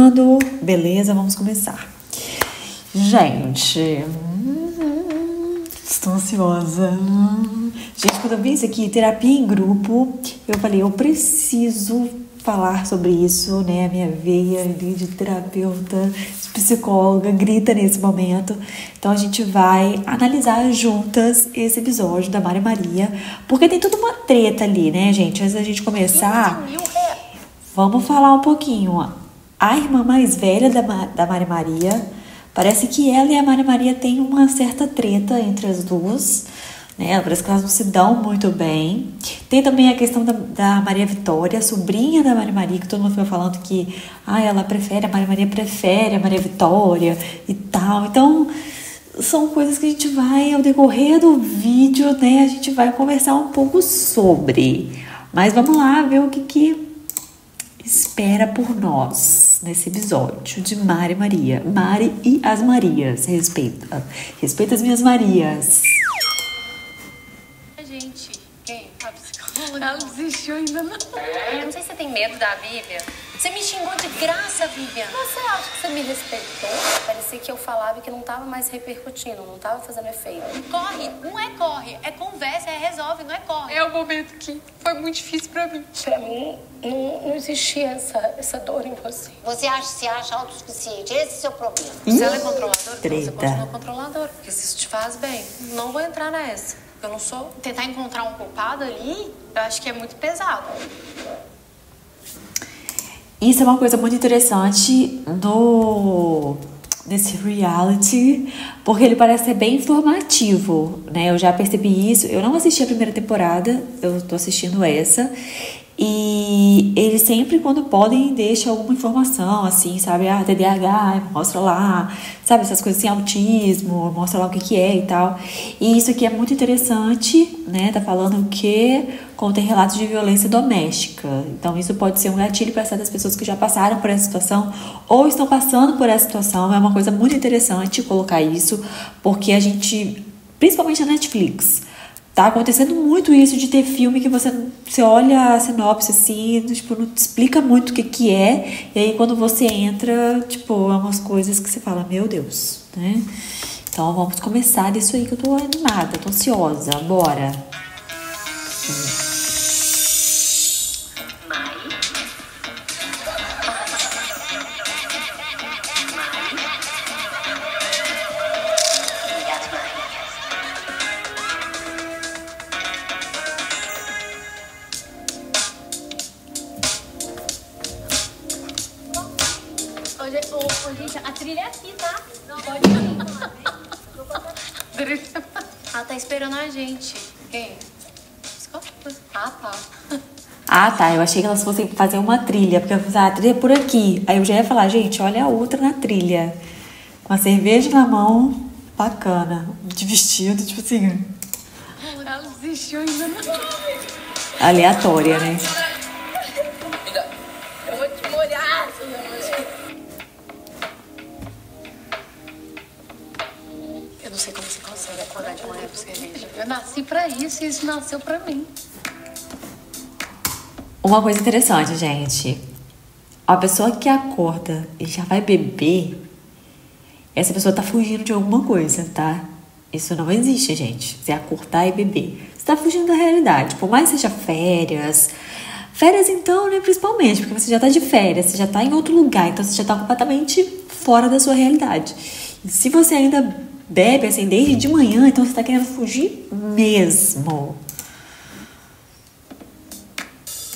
gravando. Beleza, vamos começar. Gente, estou ansiosa. Gente, quando eu vi isso aqui, terapia em grupo, eu falei, eu preciso falar sobre isso, né? A minha veia ali de terapeuta, de psicóloga, grita nesse momento. Então a gente vai analisar juntas esse episódio da Mari Maria, porque tem toda uma treta ali, né, gente? Antes da gente começar, vamos falar um pouquinho. A irmã mais velha da Mari Maria, parece que ela e a Mari Maria têm uma certa treta entre as duas, né? Parece que elas não se dão muito bem. Tem também a questão da Maria Vitória, a sobrinha da Mari Maria, que todo mundo fica falando que ela prefere, a Mari Maria prefere a Maria Vitória e tal. Então, são coisas que a gente vai, ao decorrer do vídeo, né, a gente vai conversar um pouco sobre. Mas vamos lá ver o que espera por nós nesse episódio de Mari Maria. Mari e as Marias. Respeita as minhas Marias. Gente, quem? A psicóloga? Ela desistiu ainda não. Eu não sei se você tem medo da Vivian. Você me xingou de graça, Vivian. Você acha que você me respeitou? Parecia que eu falava que não tava mais repercutindo, não tava fazendo efeito. Corre, não é corre, é conversa, é resolve, não é corre. É o momento que foi muito difícil pra mim. Pra mim, não existia essa dor em você. Você se acha autossuficiente, esse é o seu problema. Se ela é controladora, então Treta. você continua controladora. Porque se isso te faz bem, não vou entrar nessa. Eu não sou. Tentar encontrar um culpado ali, eu acho que é muito pesado. Isso é uma coisa muito interessante nesse reality, porque ele parece ser bem informativo, né? Eu já percebi isso. Eu não assisti a primeira temporada, eu tô assistindo essa. E eles sempre, quando podem, deixam alguma informação, assim, sabe? TDAH, mostra lá, sabe? Essas coisas assim, autismo, mostra lá o que é e tal. E isso aqui é muito interessante, né? Tá falando que contém relatos de violência doméstica. Então, isso pode ser um gatilho para certas pessoas que já passaram por essa situação ou estão passando por essa situação. É uma coisa muito interessante colocar isso, porque a gente, principalmente na Netflix, tá acontecendo muito isso de ter filme que você olha a sinopse assim, tipo, não te explica muito o que é, e aí quando você entra, tipo, é umas coisas que você fala, meu Deus, né? Então vamos começar disso aí que eu tô animada, tô ansiosa, bora. Gente, a trilha é aqui, tá? Não pode ir. Ela tá esperando a gente. Quem? Ah, tá, eu achei que elas fossem fazer uma trilha, porque eu falei, a trilha é por aqui. Aí eu já ia falar, gente, olha a outra na trilha. Com a cerveja na mão, bacana, de vestido, tipo assim. Ela desistiu ainda não. Aleatória, né? Eu vou te molhar, eu não sei como você consegue acordar de manhã pra cerveja. Eu nasci pra isso e isso nasceu pra mim. Uma coisa interessante, gente. A pessoa que acorda e já vai beber, essa pessoa tá fugindo de alguma coisa, tá? Isso não existe, gente. Você acordar e beber. Você tá fugindo da realidade. Por mais que seja férias. Férias, então, né? Principalmente, porque você já tá de férias, você já tá em outro lugar, então você já tá completamente fora da sua realidade. E se você ainda bebe, assim, desde de manhã, então você tá querendo fugir mesmo.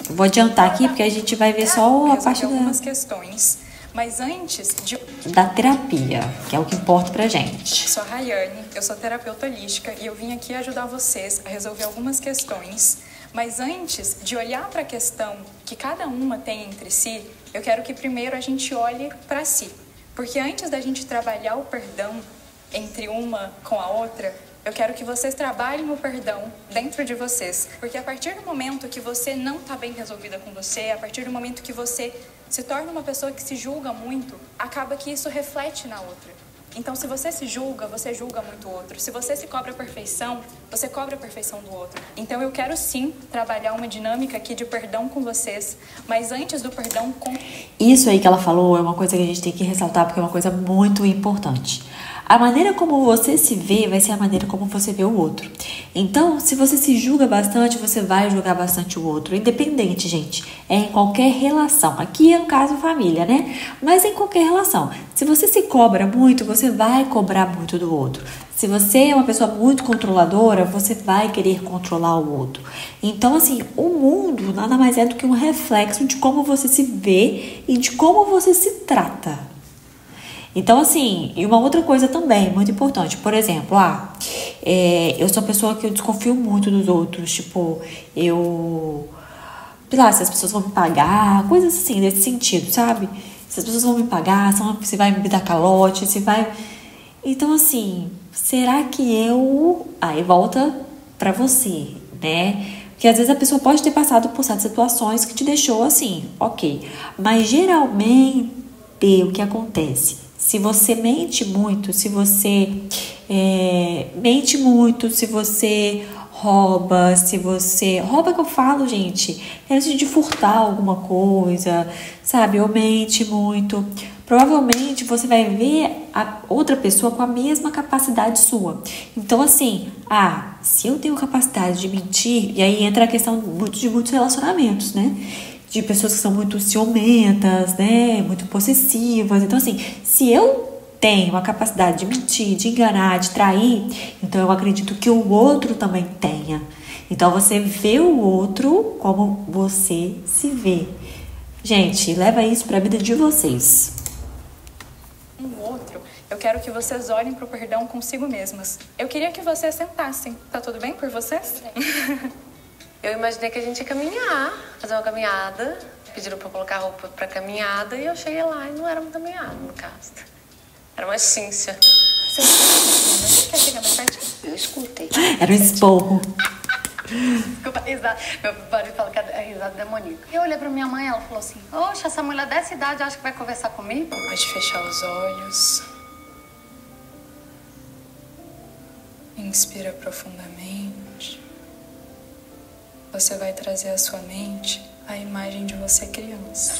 Eu vou adiantar aqui, porque a gente vai ver só a parte algumas questões, mas antes de... da terapia, que é o que importa pra gente. Sou a Rayane, eu sou terapeuta holística e eu vim aqui ajudar vocês a resolver algumas questões. Mas antes de olhar para a questão que cada uma tem entre si, eu quero que primeiro a gente olhe para si. Porque antes da gente trabalhar o perdão entre uma com a outra, eu quero que vocês trabalhem o perdão dentro de vocês. Porque a partir do momento que você não está bem resolvida com você, a partir do momento que você se torna uma pessoa que se julga muito, acaba que isso reflete na outra. Então, se você se julga, você julga muito o outro. Se você se cobra a perfeição, você cobra a perfeição do outro. Então, eu quero sim trabalhar uma dinâmica aqui de perdão com vocês, mas antes do perdão com... Isso aí que ela falou é uma coisa que a gente tem que ressaltar, porque é uma coisa muito importante. A maneira como você se vê vai ser a maneira como você vê o outro. Então, se você se julga bastante, você vai julgar bastante o outro. Independente, gente. É em qualquer relação. Aqui é no caso família, né? Mas em qualquer relação. Se você se cobra muito, você vai cobrar muito do outro. Se você é uma pessoa muito controladora, você vai querer controlar o outro. Então, assim, o mundo nada mais é do que um reflexo de como você se vê e de como você se trata. Então, assim, e uma outra coisa também, muito importante. Por exemplo, eu sou uma pessoa que eu desconfio muito dos outros. Tipo, sei lá, se as pessoas vão me pagar, coisas assim, nesse sentido, sabe? Se as pessoas vão me pagar, se vai me dar calote, se vai... Então, assim, será que eu... Aí volta pra você, né? Porque às vezes a pessoa pode ter passado por certas situações que te deixou assim, ok. Mas geralmente, o que acontece? Se você mente muito, se você rouba, rouba que eu falo, gente, é isso de furtar alguma coisa, sabe? Ou mente muito. Provavelmente você vai ver a outra pessoa com a mesma capacidade sua. Então, assim, se eu tenho capacidade de mentir, e aí entra a questão de muitos relacionamentos, né? De pessoas que são muito ciumentas, né? Muito possessivas. Então, assim, se eu tenho a capacidade de mentir, de enganar, de trair, então eu acredito que o outro também tenha. Então, você vê o outro como você se vê. Gente, leva isso para a vida de vocês. Eu quero que vocês olhem para o perdão consigo mesmas. Eu queria que vocês sentassem. Tá tudo bem por vocês? Eu imaginei que a gente ia caminhar, fazer uma caminhada. Pediram pra eu colocar roupa pra caminhada e eu cheguei lá e não era uma caminhada, no caso. Era uma ciência. Você escutou? Quer chegar mais perto? Eu escutei. Era um esporro. Desculpa, risada. Meu marido fala que é risada demoníaca. Eu olhei pra minha mãe e ela falou assim: oxe, essa mulher dessa idade acha que vai conversar comigo? Pode fechar os olhos. Inspira profundamente. Você vai trazer à sua mente a imagem de você criança.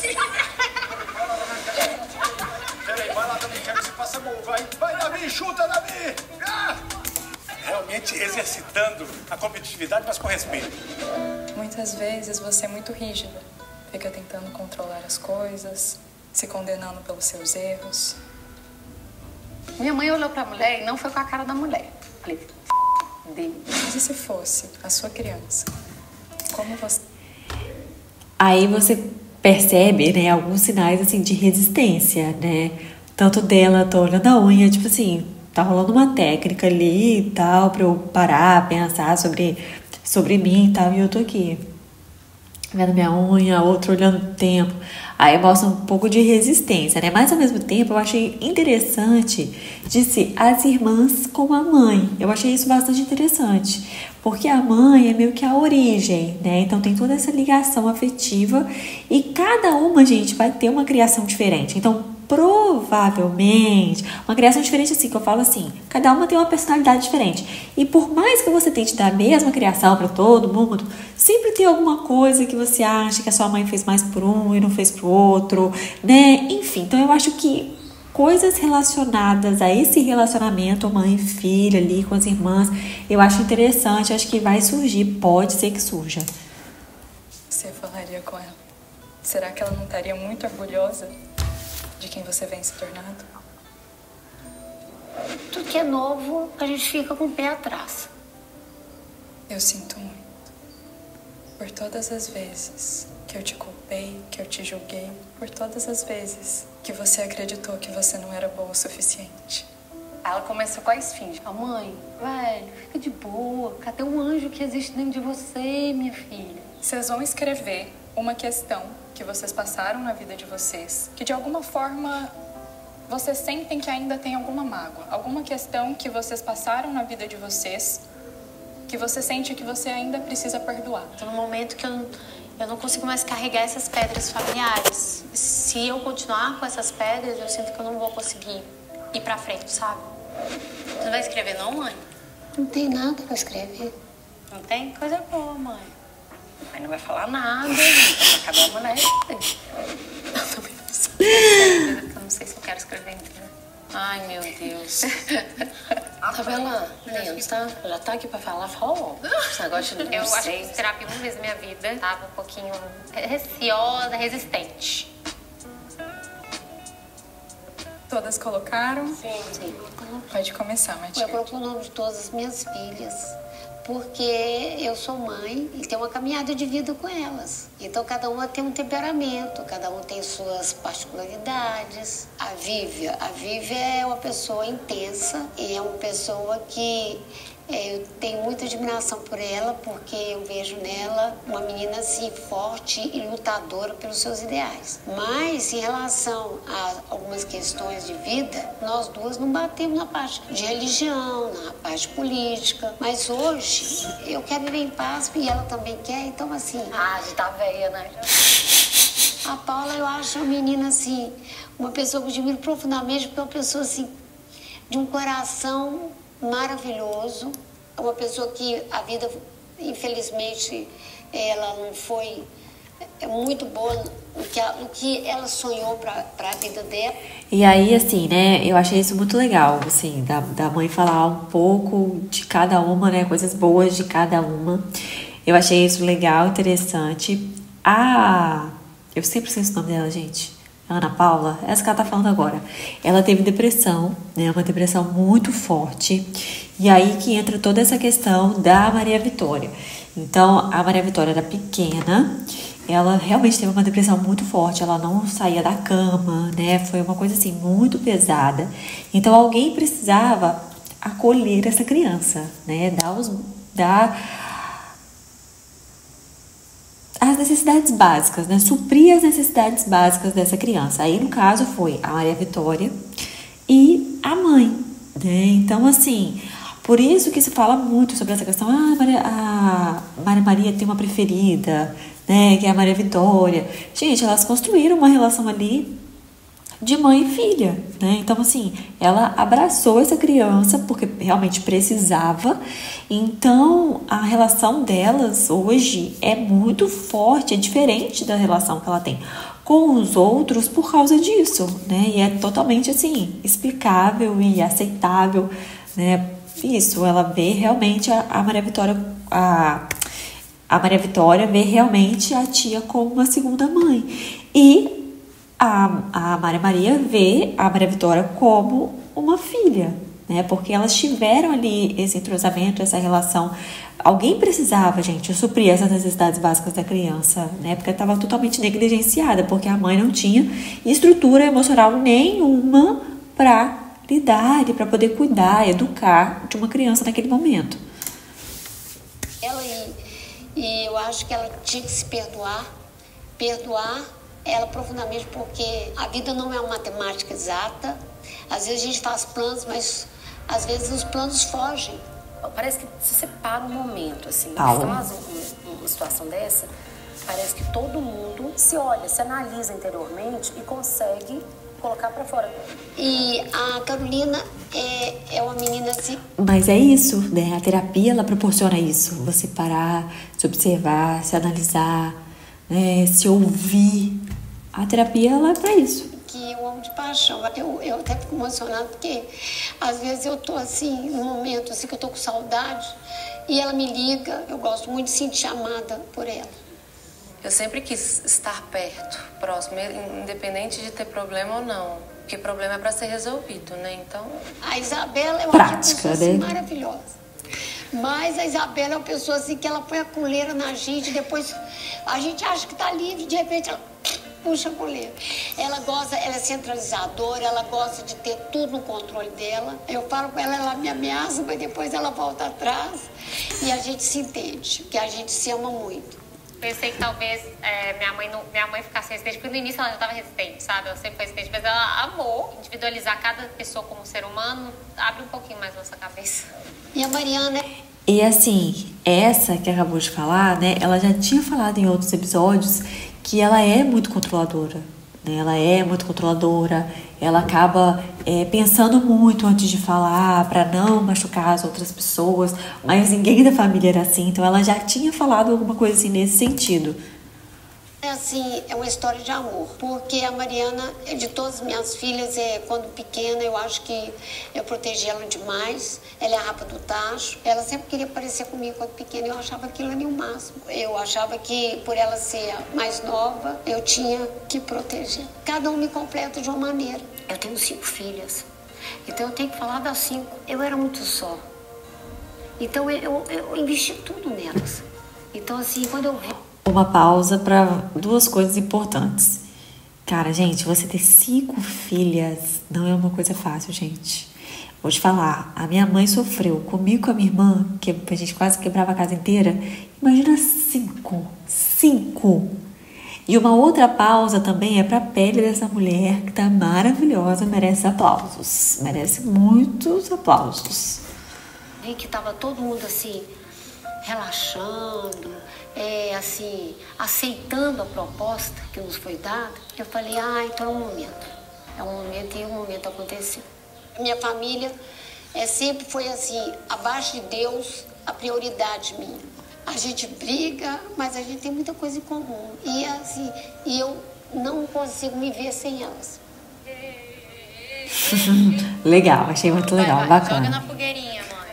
Peraí, vai lá, Davi, quero que você faça gol, vai. Vai, Davi, chuta, Davi! Realmente exercitando a competitividade, mas com respeito. Muitas vezes você é muito rígida. Fica tentando controlar as coisas, se condenando pelos seus erros. Minha mãe olhou pra mulher e não foi com a cara da mulher. Falei, Deus. Mas e se fosse a sua criança? Como você... Aí você percebe, né, alguns sinais, assim, de resistência, né? Tanto dela, tô olhando a unha, tipo assim, tá rolando uma técnica ali e tal, pra eu parar, pensar sobre mim e tal, e eu tô aqui, vendo minha unha, outro olhando o tempo. Aí mostra um pouco de resistência, né? Mas ao mesmo tempo eu achei interessante de ser as irmãs com a mãe. Eu achei isso bastante interessante. Porque a mãe é meio que a origem, né? Então tem toda essa ligação afetiva. E cada uma, gente, vai ter uma criação diferente. Então, provavelmente, uma criação diferente assim, que eu falo assim, cada uma tem uma personalidade diferente. E por mais que você tente dar a mesma criação para todo mundo, sempre tem alguma coisa que você acha que a sua mãe fez mais por um e não fez pro outro, né? Enfim, então eu acho que coisas relacionadas a esse relacionamento mãe e filha ali com as irmãs, eu acho interessante, acho que vai surgir, pode ser que surja. Você falaria com ela? Será que ela não estaria muito orgulhosa de quem você vem se tornando? Tudo que é novo, a gente fica com o pé atrás. Eu sinto muito. Por todas as vezes que eu te culpei, que eu te julguei, por todas as vezes que você acreditou que você não era boa o suficiente. Ela começou com a esfinge. Mãe, velho, fica de boa. Cadê o anjo que existe dentro de você, minha filha? Vocês vão escrever uma questão que vocês passaram na vida de vocês, que de alguma forma vocês sentem que ainda tem alguma mágoa, alguma questão que vocês passaram na vida de vocês, que você sente que você ainda precisa perdoar. Tô num momento que eu não consigo mais carregar essas pedras familiares. Se eu continuar com essas pedras, eu sinto que eu não vou conseguir ir pra frente, sabe? Você não vai escrever não, mãe? Não tem nada pra escrever. Não tem? Coisa boa, mãe. Mãe não vai falar nada, vai acabar uma na eu não sei se eu quero escrever inteiro. Ai, meu Deus. Tabela, Leandro, tá? Já tá aqui pra falar, fala logo. Esse negócio de Eu acho que vocês. fiz terapia uma vez na minha vida. Tava um pouquinho receosa, resistente. Todas colocaram? Sim. Pode começar, Eu Matilde. coloco o nome de todas as minhas filhas, porque eu sou mãe e tenho uma caminhada de vida com elas. Então, cada uma tem um temperamento, cada uma tem suas particularidades. A Vívia é uma pessoa intensa e é uma pessoa que eu tenho muita admiração por ela, porque eu vejo nela uma menina assim forte e lutadora pelos seus ideais. Mas em relação a algumas questões de vida, nós duas não batemos na parte de religião, na parte política. Mas hoje eu quero viver em paz e ela também quer, então assim. Ah, de tá velha, né? A Paula, eu acho uma menina assim, uma pessoa que eu admiro profundamente, porque é uma pessoa assim, de um coração maravilhoso. É uma pessoa que a vida, infelizmente, ela não foi muito boa no que ela sonhou para a vida dela. E aí, assim, né, eu achei isso muito legal, assim, da mãe falar um pouco de cada uma, né, coisas boas de cada uma. Eu achei isso legal, interessante. Eu sempre esqueço o nome dela, gente. Ana Paula, essa que ela tá falando agora. Ela teve depressão, né, uma depressão muito forte. E aí que entra toda essa questão da Maria Vitória. Então, a Maria Vitória era pequena, ela realmente teve uma depressão muito forte, ela não saía da cama, né? Foi uma coisa assim muito pesada. Então, alguém precisava acolher essa criança, né? Dar as necessidades básicas, né? Suprir as necessidades básicas dessa criança. Aí, no caso, foi a Maria Vitória e a mãe, né? Então, assim, por isso que se fala muito sobre essa questão. A Maria Maria tem uma preferida, né? Que é a Maria Vitória. Gente, elas construíram uma relação ali de mãe e filha, né? Então, assim, ela abraçou essa criança porque realmente precisava. Então, a relação delas hoje é muito forte, é diferente da relação que ela tem com os outros por causa disso, né? E é totalmente, assim, explicável e aceitável, né? Isso, ela vê realmente a Maria Vitória, a Maria Vitória vê realmente a tia como uma segunda mãe. E a Maria Maria vê a Maria Vitória como uma filha, né? Porque elas tiveram ali esse entrosamento, essa relação. Alguém precisava, gente, suprir essas necessidades básicas da criança, né? Porque estava totalmente negligenciada, porque a mãe não tinha estrutura emocional nenhuma para lidar e para poder cuidar, educar de uma criança naquele momento. E eu acho que ela tinha que se perdoar ela profundamente, porque a vida não é uma matemática exata. Às vezes a gente faz planos, mas às vezes os planos fogem. Parece que se você para um momento, assim, Paula. faz uma situação dessa, parece que todo mundo se olha, se analisa interiormente e consegue colocar pra fora. E a Carolina é uma menina assim. Mas é isso, né? A terapia, ela proporciona isso. Você parar, se observar, se analisar, né? Se ouvir. A terapia, ela é pra isso. Que eu amo de paixão. Eu até fico emocionada porque às vezes eu tô assim, num momento assim que eu tô com saudade e ela me liga. Eu gosto muito de sentir amada por ela. Eu sempre quis estar perto, próximo, independente de ter problema ou não. Porque problema é pra ser resolvido, né? Então... A Isabela é uma Prática, pessoa assim, né? maravilhosa. Mas a Isabela é uma pessoa assim que ela põe a coleira na gente, depois a gente acha que tá livre, de repente ela puxa a coleira. Ela é centralizadora, ela gosta de ter tudo no controle dela. Eu falo com ela, ela me ameaça, mas depois ela volta atrás e a gente se entende, porque a gente se ama muito. Pensei que talvez minha mãe ficasse resistente, porque no início ela já estava resistente, sabe? Ela sempre foi resistente, mas ela amou individualizar cada pessoa como ser humano, abre um pouquinho mais nossa cabeça. E a Mariana... E assim, essa que acabou de falar, né? Ela já tinha falado em outros episódios que ela é muito controladora, né? Ela é muito controladora, ela acaba pensando muito antes de falar, para não machucar as outras pessoas, mas ninguém da família era assim, então ela já tinha falado alguma coisa assim nesse sentido. É assim, é uma história de amor, porque a Mariana, de todas as minhas filhas, quando pequena, eu acho que eu protegi ela demais. Ela é a rapa do tacho. Ela sempre queria parecer comigo quando pequena, eu achava aquilo ali o máximo. Eu achava que, por ela ser a mais nova, eu tinha que proteger. Cada um me completa de uma maneira. Eu tenho 5 filhas, então eu tenho que falar das 5. Eu era muito só, então eu investi tudo nelas. Então assim, quando eu... Uma pausa para 2 coisas importantes. Cara, gente, você ter 5 filhas não é uma coisa fácil, gente. Vou te falar, a minha mãe sofreu comigo e com a minha irmã, que a gente quase quebrava a casa inteira. Imagina 5. 5. E uma outra pausa também é para a pele dessa mulher que tá maravilhosa, merece aplausos. Merece muitos aplausos. E que tava todo mundo assim, relaxando, assim, aceitando a proposta que nos foi dada. Eu falei, então é um momento. É um momento e o momento aconteceu. Minha família sempre foi assim, abaixo de Deus, a prioridade minha. A gente briga, mas a gente tem muita coisa em comum. E assim, eu não consigo me ver sem elas. Legal, achei muito legal, bacana. Joga na fogueirinha, mãe.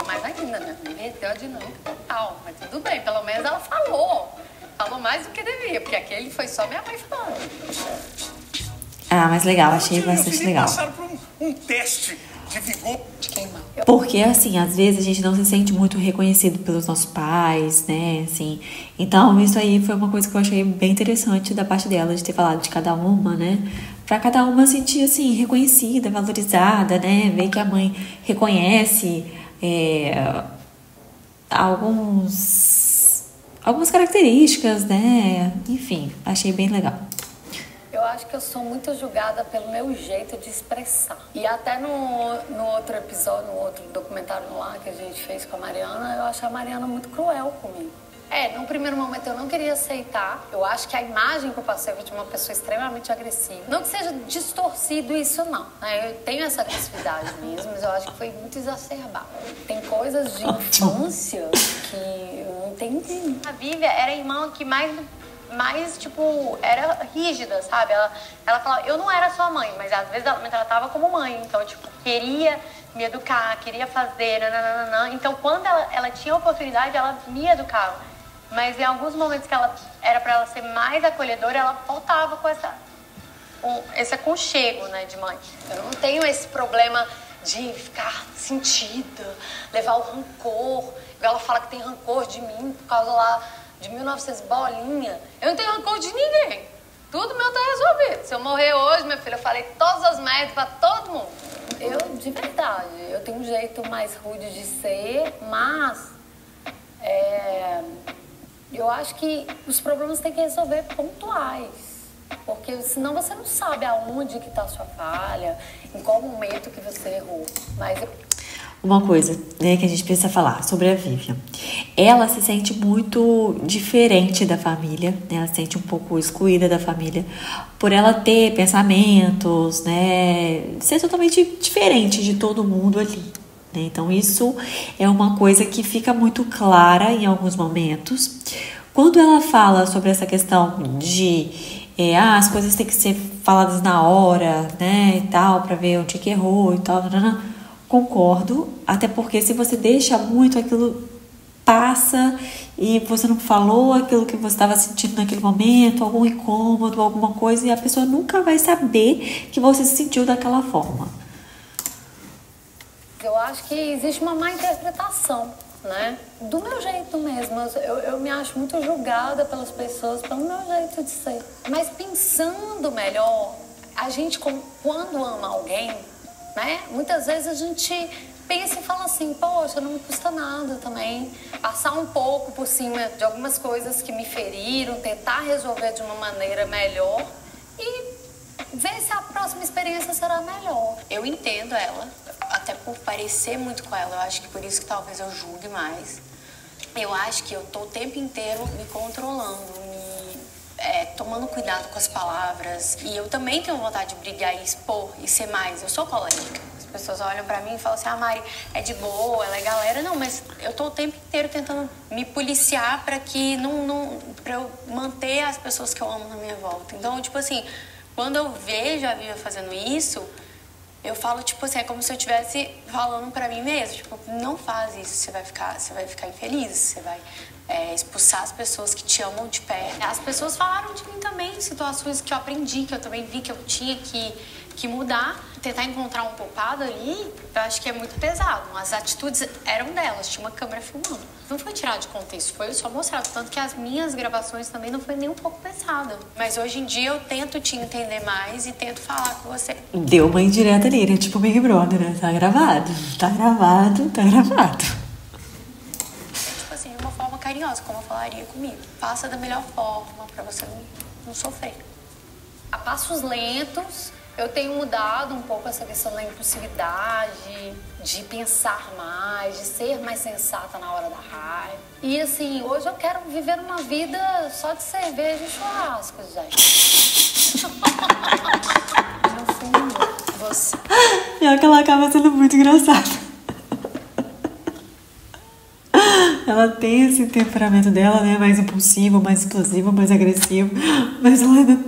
Mais ainda, né? Meteu a dinâmica total. Mas tudo bem, pelo menos ela falou. Falou mais do que devia, porque aquele foi só minha mãe falando. Mas legal, achei bastante legal. Passaram por um teste de vigor de queimar. Porque, assim, às vezes a gente não se sente muito reconhecido pelos nossos pais, né, assim. Então, isso aí foi uma coisa que eu achei bem interessante da parte dela, de ter falado de cada uma, né. Pra cada uma sentir, assim, reconhecida, valorizada, né, ver que a mãe reconhece algumas características, né, enfim, achei bem legal. Eu acho que eu sou muito julgada pelo meu jeito de expressar. E até no outro episódio, no outro documentário lá que a gente fez com a Mariana, eu achei a Mariana muito cruel comigo. No primeiro momento eu não queria aceitar. Eu acho que a imagem que eu passei foi de uma pessoa extremamente agressiva. Não que seja distorcido isso, não. Eu tenho essa agressividade mesmo, mas eu acho que foi muito exacerbado. Tem coisas de infância que eu não entendi. A Vívia era a irmã que mais tipo, era rígida, sabe? Ela falava, eu não era sua mãe, mas às vezes ela me tratava como mãe. Então, tipo, queria me educar, queria fazer, nananana. Então, quando ela tinha oportunidade, ela me educava. Mas em alguns momentos que era pra ela ser mais acolhedora, ela faltava com esse aconchego, né, de mãe. Eu não tenho esse problema de ficar sentida, levar o rancor. Ela fala que tem rancor de mim por causa lá de 1900 bolinha. Eu não tenho rancor de ninguém. Tudo meu tá resolvido. Se eu morrer hoje, minha filha, eu falei todas as merdas pra todo mundo. Eu, de verdade, eu tenho um jeito mais rude de ser, mas eu acho que os problemas tem que resolver pontuais. Porque senão você não sabe aonde que tá a sua falha, em qual momento que você errou. Mas uma coisa, né, que a gente precisa falar sobre a Vivian. Ela se sente muito diferente da família, né? Ela se sente um pouco excluída da família por ela ter pensamentos, né? Ser totalmente diferente de todo mundo ali, né? Então isso é uma coisa que fica muito clara em alguns momentos. Quando ela fala sobre essa questão de as coisas têm que ser faladas na hora, né, e tal, pra ver onde que errou e tal, concordo, até porque se você deixa muito, aquilo passa e você não falou aquilo que você estava sentindo naquele momento, algum incômodo, alguma coisa, e a pessoa nunca vai saber que você se sentiu daquela forma. Eu acho que existe uma má interpretação, né? Do meu jeito mesmo. Eu me acho muito julgada pelas pessoas pelo meu jeito de ser. Mas pensando melhor, a gente, quando ama alguém, né? Muitas vezes a gente pensa e fala assim, poxa, não me custa nada também passar um pouco por cima de algumas coisas que me feriram, tentar resolver de uma maneira melhor e ver se a próxima experiência será melhor. Eu entendo ela, até por parecer muito com ela, eu acho que por isso que talvez eu julgue mais. Eu acho que eu tô o tempo inteiro me controlando, tomando cuidado com as palavras. E eu também tenho vontade de brigar e expor e ser mais. Eu sou colérica. As pessoas olham pra mim e falam assim, ah, Mari, é de boa, ela é galera. Não, mas eu tô o tempo inteiro tentando me policiar pra que pra eu manter as pessoas que eu amo na minha volta. Então, tipo assim, quando eu vejo a Vivian fazendo isso, eu falo, tipo assim, é como se eu estivesse falando pra mim mesmo. Tipo, não faz isso, você vai ficar infeliz, você vai expulsar as pessoas que te amam de perto. As pessoas falaram de mim também, situações que eu aprendi, que eu também vi que eu tinha que mudar. Tentar encontrar um culpado ali, eu acho que é muito pesado. As atitudes eram delas, tinha uma câmera filmando. Não foi tirado de contexto, foi só mostrado. Tanto que as minhas gravações também não foi nem um pouco pesada. Mas hoje em dia eu tento te entender mais e tento falar com você. Deu uma indireta ali, né? Tipo Big Brother, né? Tá gravado, tá gravado, tá gravado. Tipo assim, de uma forma carinhosa, como eu falaria comigo. Faça da melhor forma pra você não sofrer. A passos lentos, eu tenho mudado um pouco essa questão da impulsividade, de pensar mais, de ser mais sensata na hora da raiva. E assim, hoje eu quero viver uma vida só de cerveja e churrasco, gente. No fundo, você... Pior que ela acaba sendo muito engraçada. Ela tem esse temperamento dela, né? Mais impulsivo, mais explosivo, mais agressivo. Mas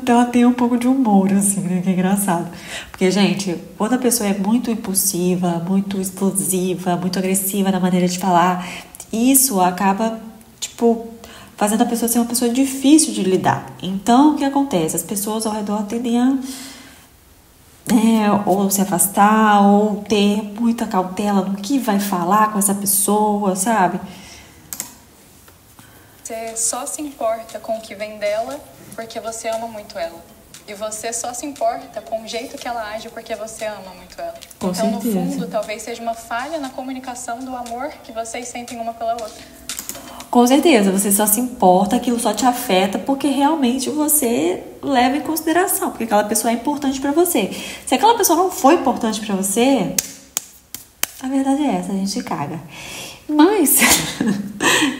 ela tem um pouco de humor, assim, né? Que é engraçado. Porque, gente, quando a pessoa é muito impulsiva, muito explosiva, muito agressiva na maneira de falar, isso acaba, tipo, fazendo a pessoa ser uma pessoa difícil de lidar. Então, o que acontece? As pessoas ao redor tendem a ou se afastar, ou ter muita cautela no que vai falar com essa pessoa, sabe? Você só se importa com o que vem dela porque você ama muito ela. E você só se importa com o jeito que ela age porque você ama muito ela. Com então, certeza. no fundo, talvez seja uma falha na comunicação do amor que vocês sentem uma pela outra. Com certeza, você só se importa, aquilo só te afeta porque realmente você leva em consideração, porque aquela pessoa é importante pra você. Se aquela pessoa não foi importante pra você, a verdade é essa, a gente caga. Mas,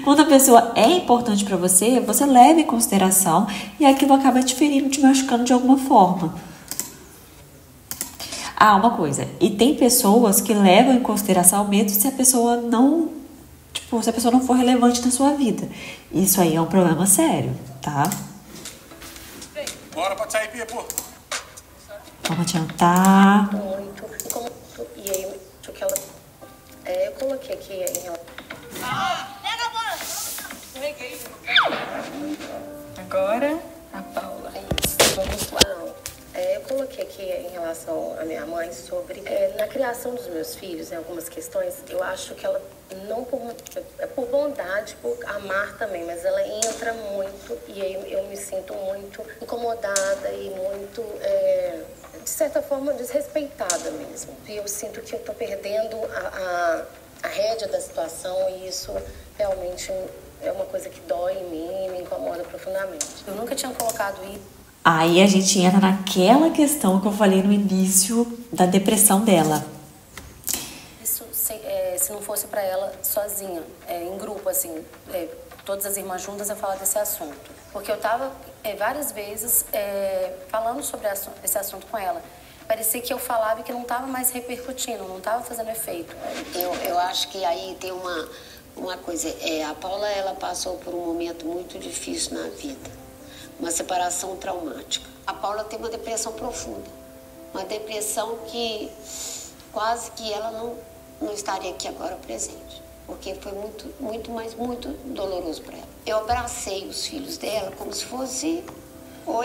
quando a pessoa é importante pra você, você leva em consideração e aquilo acaba te ferindo, te machucando de alguma forma. Ah, uma coisa, e tem pessoas que levam em consideração mesmo se a pessoa não... Tipo, se a pessoa não for relevante na sua vida. Isso aí é um problema sério, tá? Bora, pode sair, Pia, pô. Vamos adiantar. Muito. E aí, que ela... eu coloquei aqui em relação... Pega a bola! Peguei. Agora, a Paula. Vamos lá. Eu coloquei aqui em relação à minha mãe sobre... na criação dos meus filhos, em algumas questões, eu acho que ela... Não por bondade, por amar também, mas ela entra muito e aí eu me sinto muito incomodada e muito, de certa forma, desrespeitada mesmo. E eu sinto que eu estou perdendo a rédea da situação e isso realmente é uma coisa que dói em mim e me incomoda profundamente. Eu nunca tinha colocado isso. Aí a gente entra naquela questão que eu falei no início da depressão dela. Se não fosse para ela sozinha, em grupo, assim, todas as irmãs juntas, eu falar desse assunto. Porque eu estava várias vezes falando sobre esse assunto com ela. Parecia que eu falava e que não estava mais repercutindo, não estava fazendo efeito. Eu acho que aí tem uma coisa. A Paula, ela passou por um momento muito difícil na vida. Uma separação traumática. A Paula tem uma depressão profunda. Uma depressão que quase que ela não estaria aqui agora presente, porque foi muito doloroso para ela. Eu abracei os filhos dela como se fosse, ou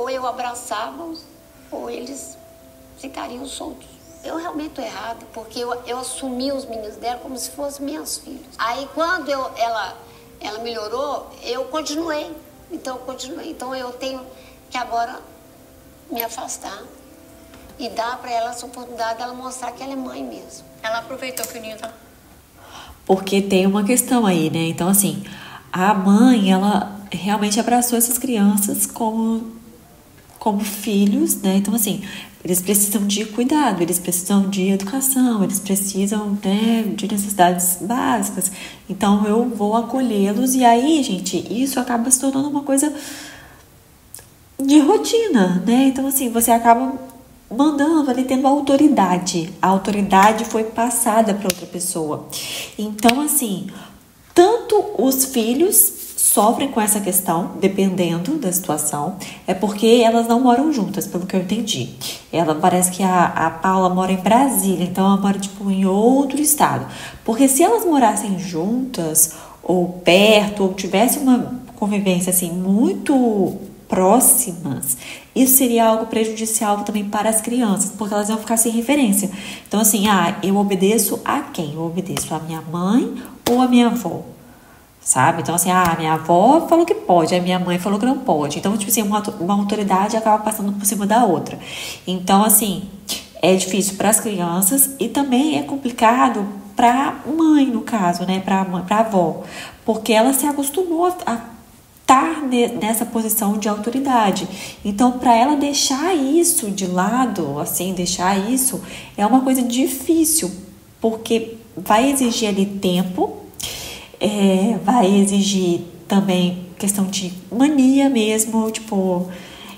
eu abraçava-os, ou eles ficariam soltos. Eu realmente estou errada, porque eu assumi os meninos dela como se fossem meus filhos. Aí quando ela melhorou, eu continuei. Então eu tenho que agora me afastar e dar para ela essa oportunidade dela mostrar que ela é mãe mesmo. Ela aproveitou que o Ninho tá... Porque tem uma questão aí, né? Então, assim, a mãe, ela realmente abraçou essas crianças como filhos, né? Então, assim, eles precisam de cuidado, eles precisam de educação, eles precisam, né, de necessidades básicas. Então, eu vou acolhê-los e aí, gente, isso acaba se tornando uma coisa de rotina, né? Então, assim, você acaba mandando ali, tendo autoridade. A autoridade foi passada para outra pessoa. Então, assim, tanto os filhos sofrem com essa questão, dependendo da situação, é porque elas não moram juntas, pelo que eu entendi. Ela parece que a Paula mora em Brasília, então ela mora tipo em outro estado. Porque se elas morassem juntas, ou perto, ou tivesse uma convivência assim muito próximas, isso seria algo prejudicial também para as crianças, porque elas iam ficar sem referência. Então, assim, eu obedeço a quem? Eu obedeço a minha mãe ou a minha avó? Sabe? Então, assim, a minha avó falou que pode, a minha mãe falou que não pode. Então, tipo assim, uma autoridade acaba passando por cima da outra. Então, assim, é difícil para as crianças e também é complicado para a mãe, no caso, né? Para a avó. Porque ela se acostumou a estar nessa posição de autoridade. Então, para ela deixar isso de lado, assim, deixar isso, é uma coisa difícil, porque vai exigir ali tempo, vai exigir também questão de mania mesmo, tipo...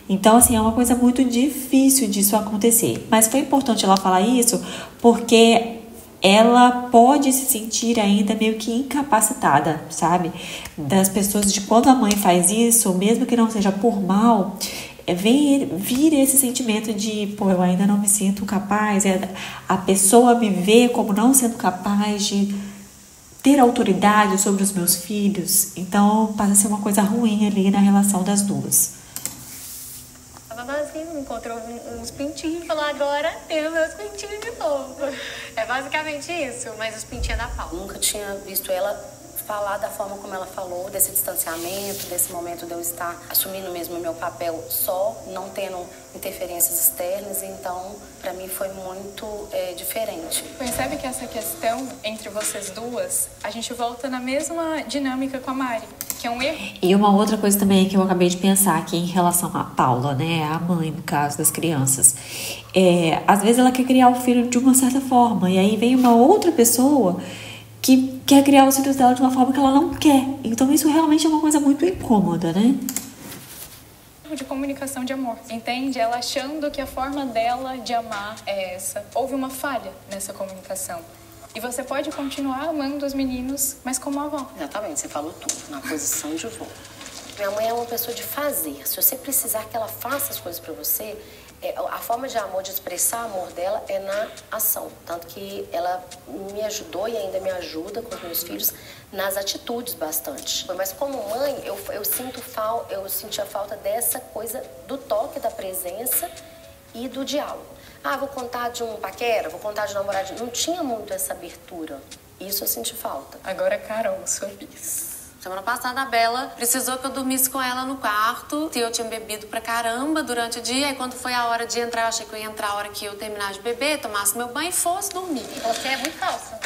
Então, assim, é uma coisa muito difícil disso acontecer. Mas foi importante ela falar isso porque ela pode se sentir ainda meio que incapacitada, sabe? Das pessoas, de quando a mãe faz isso, mesmo que não seja por mal, vir esse sentimento de, pô, eu ainda não me sinto capaz, a pessoa me vê como não sendo capaz de ter autoridade sobre os meus filhos. Então, passa a ser uma coisa ruim ali na relação das duas. A babazinha encontrou uns pintinhos e falou, agora tenho meus pintinhos de novo. É basicamente isso, mas os pintinhos da Paula. Nunca tinha visto ela falar da forma como ela falou, desse distanciamento, desse momento de eu estar assumindo mesmo o meu papel só, não tendo interferências externas. Então, para mim foi muito diferente. Percebe que essa questão entre vocês duas, a gente volta na mesma dinâmica com a Mari, que é um erro. E uma outra coisa também que eu acabei de pensar aqui em relação à Paula, né, a mãe, no caso das crianças. Às vezes ela quer criar o filho de uma certa forma, e aí vem uma outra pessoa que quer criar os filhos dela de uma forma que ela não quer. Então isso realmente é uma coisa muito incômoda, né? De comunicação de amor, entende? Ela achando que a forma dela de amar é essa. Houve uma falha nessa comunicação. E você pode continuar amando os meninos, mas como avó. Exatamente, você falou tudo, na posição de avó. Minha mãe é uma pessoa de fazer. Se você precisar que ela faça as coisas pra você, a forma de amor, de expressar amor dela é na ação. Tanto que ela me ajudou e ainda me ajuda com os meus filhos nas atitudes bastante. Mas como mãe, eu sentia falta dessa coisa do toque, da presença e do diálogo. Vou contar de um paquera, vou contar de namoradinho. Não tinha muito essa abertura. Isso eu senti falta. Agora, Carol, sua vez. Semana passada, a Bela precisou que eu dormisse com ela no quarto. E eu tinha bebido pra caramba durante o dia. E quando foi a hora de entrar, eu achei que eu ia entrar a hora que eu terminasse de beber, tomasse meu banho e fosse dormir. Você é muito falsa.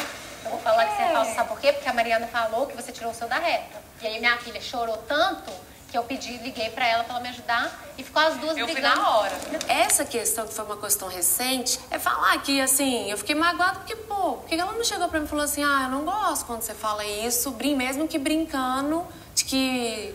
Eu vou falar que você é falsa, sabe por quê? Porque a Mariana falou que você tirou o seu da reta. E aí minha filha chorou tanto que eu liguei pra ela me ajudar e ficou as duas brigando. Eu fui na hora. Essa questão, que foi uma questão recente, é falar que, assim, eu fiquei magoada porque, por que ela não chegou pra mim e falou assim, eu não gosto quando você fala isso, mesmo que brincando, de que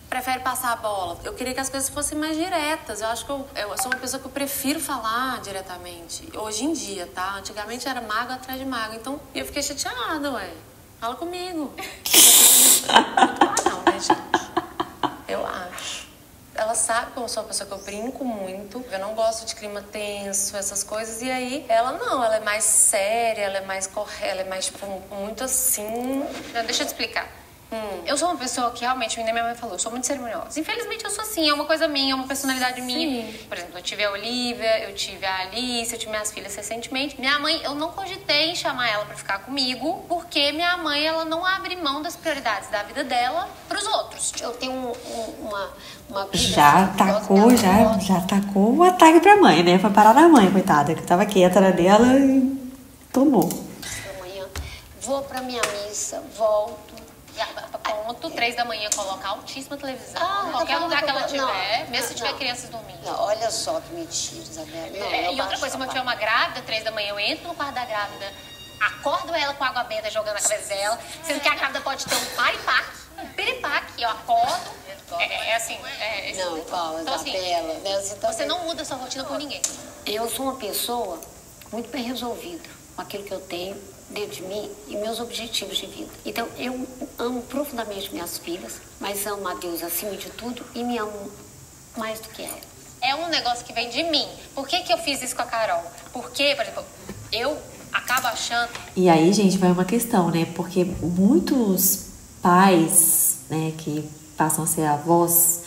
prefere passar a bola. Eu queria que as coisas fossem mais diretas. Eu acho que eu sou uma pessoa que eu prefiro falar diretamente. Hoje em dia, tá? Antigamente era mágoa atrás de mágoa. Então, eu fiquei chateada, ué. Fala comigo. Não, né, gente? Eu acho. Ela sabe que eu sou uma pessoa que eu brinco muito. Eu não gosto de clima tenso, essas coisas. E aí, ela não. Ela é mais séria, ela é mais correta, ela é mais, tipo, muito assim. Não, deixa eu te explicar. Eu sou uma pessoa que realmente, minha mãe falou, eu sou muito cerimoniosa. Infelizmente eu sou assim, é uma coisa minha, é uma personalidade minha. Por exemplo, eu tive a Olivia, eu tive a Alice, eu tive minhas filhas recentemente. Minha mãe, eu não cogitei em chamar ela pra ficar comigo, porque minha mãe, ela não abre mão das prioridades da vida dela pros outros. Eu tenho uma já tacou o ataque pra mãe, né? Foi parar na mãe, coitada, que tava quieta na dela e tomou. Amanhã vou pra minha missa, volto. Ponto, 3 da manhã, colocar altíssima televisão. Qualquer lugar que ela tiver, mesmo se tiver crianças dormindo. Não, olha só que mentira, Isabela. E outra coisa, se eu tiver uma grávida, 3 da manhã, eu entro no quarto da grávida, acordo ela com água benta jogando na cabeça dela, sendo que a grávida pode ter um piripaque, eu acordo, É assim, Não, Paula, então, assim, Isabela, né? você não muda sua rotina por ninguém. Eu sou uma pessoa muito bem resolvida com aquilo que eu tenho dentro de mim e meus objetivos de vida. Então, eu amo profundamente minhas filhas, mas amo a Deus acima de tudo e me amo mais do que ela. É um negócio que vem de mim. Por que eu fiz isso com a Carol? Porque, por exemplo, eu acabo achando... E aí, gente, vai uma questão, né? Porque muitos pais, né, que passam a ser avós,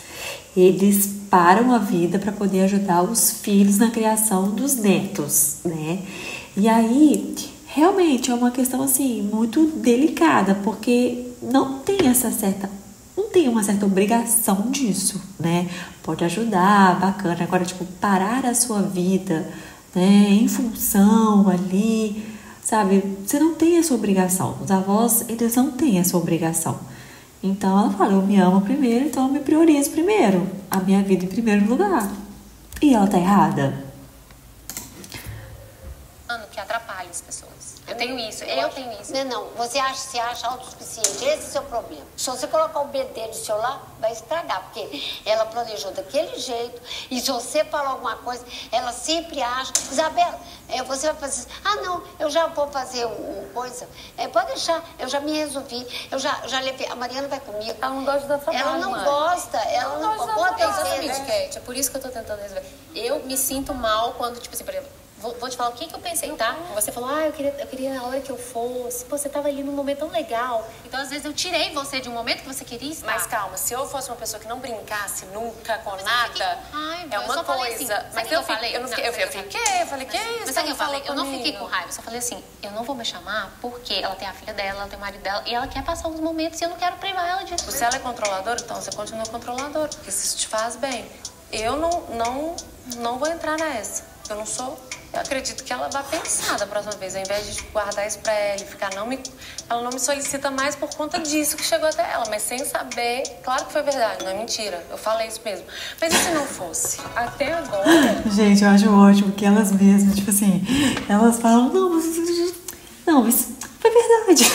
eles param a vida para poder ajudar os filhos na criação dos netos, né? E aí, realmente é uma questão assim muito delicada, porque não tem uma certa obrigação disso, né? Pode ajudar, bacana. Agora, tipo, parar a sua vida, né, em função ali, sabe? Você não tem essa obrigação. Os avós, eles não têm essa obrigação. Então ela fala, eu me amo primeiro, então eu me priorizo primeiro. A minha vida em primeiro lugar. E ela tá errada? Que atrapalha as pessoas. Eu tenho isso. Não, você se acha autossuficiente. Esse é o seu problema. Se você colocar o BD do seu lado, vai estragar, porque ela planejou daquele jeito. E se você falar alguma coisa, ela sempre acha. Isabela, você vai fazer não, eu já vou fazer coisa. Pode deixar, eu já me resolvi. Eu já levei. A Mariana vai comigo. Ela não gosta da trabalho. Ela não gosta. Ela não gosta. Kate, é por isso que eu tô tentando resolver. Eu me sinto mal quando, tipo assim, por exemplo, vou te falar o que eu pensei, tá? Você falou, eu queria na hora que eu fosse. Pô, você tava ali num momento tão legal. Então, às vezes, eu tirei você de um momento que você queria estar. Mas calma, se eu fosse uma pessoa que não brincasse nunca com nada, é uma coisa. Assim, mas eu falei, eu falei, que isso? Mas sabe o que eu falei? Eu não fiquei com raiva. Eu só falei assim, eu não vou me chamar porque ela tem a filha dela, ela tem o marido dela, e ela quer passar uns momentos e eu não quero privar ela disso. Se ela é controladora, então você continua controladora, porque se isso te faz bem. Eu não vou entrar nessa. Eu não sou. Eu acredito que ela vai pensar da próxima vez, ao invés de guardar isso pra ela e ficar ela não me solicita mais por conta disso que chegou até ela, mas sem saber. Claro que foi verdade, não é mentira. Eu falei isso mesmo. Mas e se não fosse? Até agora. Gente, eu acho ótimo que elas mesmas, tipo assim, elas falam, não, isso foi verdade.